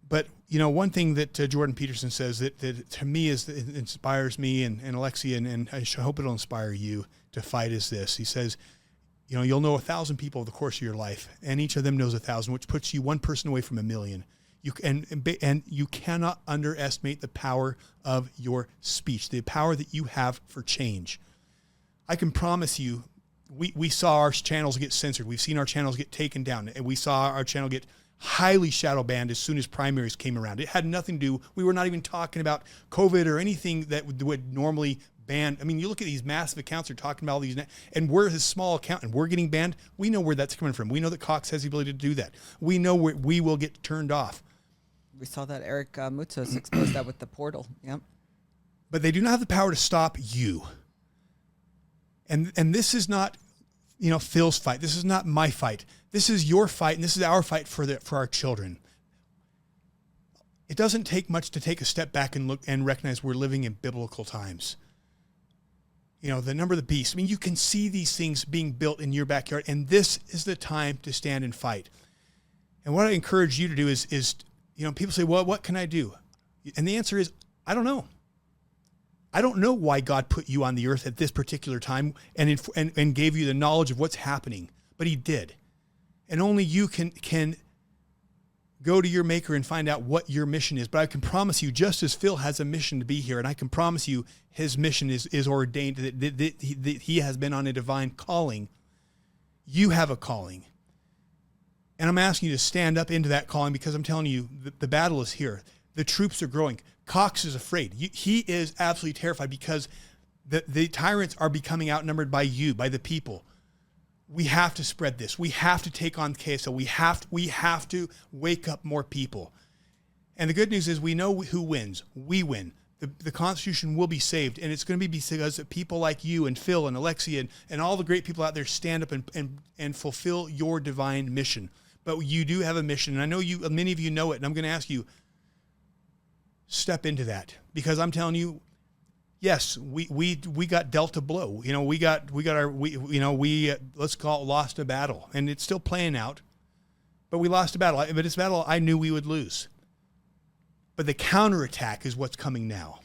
But, one thing that Jordan Peterson says that to me inspires me and Alexia, and I hope it'll inspire you to fight is this. He says, you'll know 1,000 people over the course of your life, and each of them knows 1,000, which puts you one person away from 1,000,000. And you cannot underestimate the power of your speech, the power that you have for change. I can promise you, we saw our channels get censored. We've seen our channels get taken down, and we saw our channel get highly shadow banned as soon as primaries came around. It had nothing to do. We were not even talking about COVID or anything that would normally ban. I mean, you look at these massive accounts they're talking about all these, and we're his small account and we're getting banned. We know where that's coming from. We know that Cox has the ability to do that. We know where we will get turned off. We saw that Eric Mutzos exposed that with the portal. Yep. But they do not have the power to stop you. And this is not, Phil's fight. This is not my fight. This is your fight, and this is our fight for our children. It doesn't take much to take a step back and look and recognize we're living in biblical times. The number of the beast. I mean, you can see these things being built in your backyard, and this is the time to stand and fight. And what I encourage you to do is people say, well, what can I do? And the answer is, I don't know. I don't know why God put you on the earth at this particular time and gave you the knowledge of what's happening, but he did. And only you can go to your maker and find out what your mission is. But I can promise you, just as Phil has a mission to be here, and I can promise you his mission is ordained, that he has been on a divine calling. You have a calling. And I'm asking you to stand up into that calling, because I'm telling you, the battle is here. The troops are growing. Cox is afraid. He is absolutely terrified, because the tyrants are becoming outnumbered by you, by the people. We have to spread this. We have to take on KSL. We have to wake up more people. And the good news is we know who wins. We win. The Constitution will be saved, and it's going to be because of people like you and Phil and Alexia and all the great people out there stand up and fulfill your divine mission. But you do have a mission, and I know many of you know it, and I'm going to ask you, step into that, because I'm telling you, yes, we got dealt a blow. We got let's call it lost a battle, and it's still playing out. But we lost a battle. But it's a battle I knew we would lose. But the counterattack is what's coming now.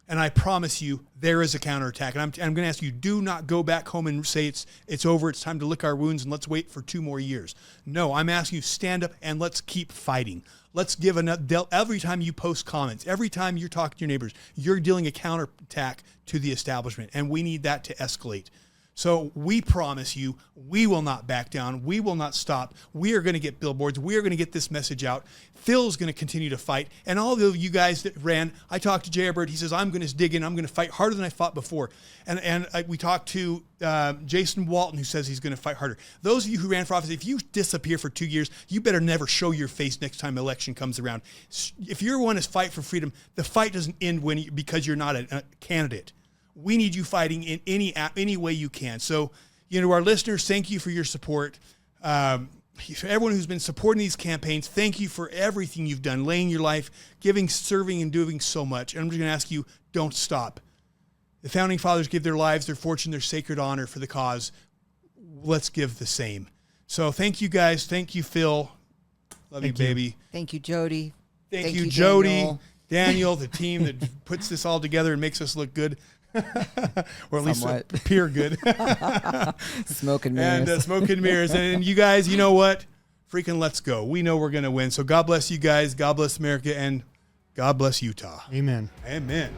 And I promise you, there is a counterattack. And I'm going to ask you, do not go back home and say it's over, it's time to lick our wounds, and let's wait for 2 more years. No, I'm asking you, stand up and let's keep fighting. Let's give every time you post comments, every time you're talking to your neighbors, you're dealing a counterattack to the establishment, and we need that to escalate. So we promise you, we will not back down. We will not stop. We are going to get billboards. We are going to get this message out. Phil's going to continue to fight. And all of you guys that ran, I talked to Jaybird. He says, I'm going to dig in. I'm going to fight harder than I fought before. And we talked to Jason Walton, who says he's going to fight harder. Those of you who ran for office, if you disappear for 2 years, you better never show your face next time election comes around. If you want to fight for freedom, the fight doesn't end because you're not a candidate. We need you fighting in any way you can. So, to our listeners, thank you for your support. For everyone who's been supporting these campaigns, thank you for everything you've done, laying your life, giving, serving, and doing so much. And I'm just going to ask you, don't stop. The Founding Fathers gave their lives, their fortune, their sacred honor for the cause. Let's give the same. So thank you, guys. Thank you, Phil. Love you, baby. Thank you, Jody. Thank you, Jody. Daniel, the team that puts this all together and makes us look good. Or at least appear good. Smoke and mirrors. And smoke and mirrors. And you guys, you know what? Freaking let's go. We know we're going to win. So God bless you guys. God bless America. And God bless Utah. Amen. Amen.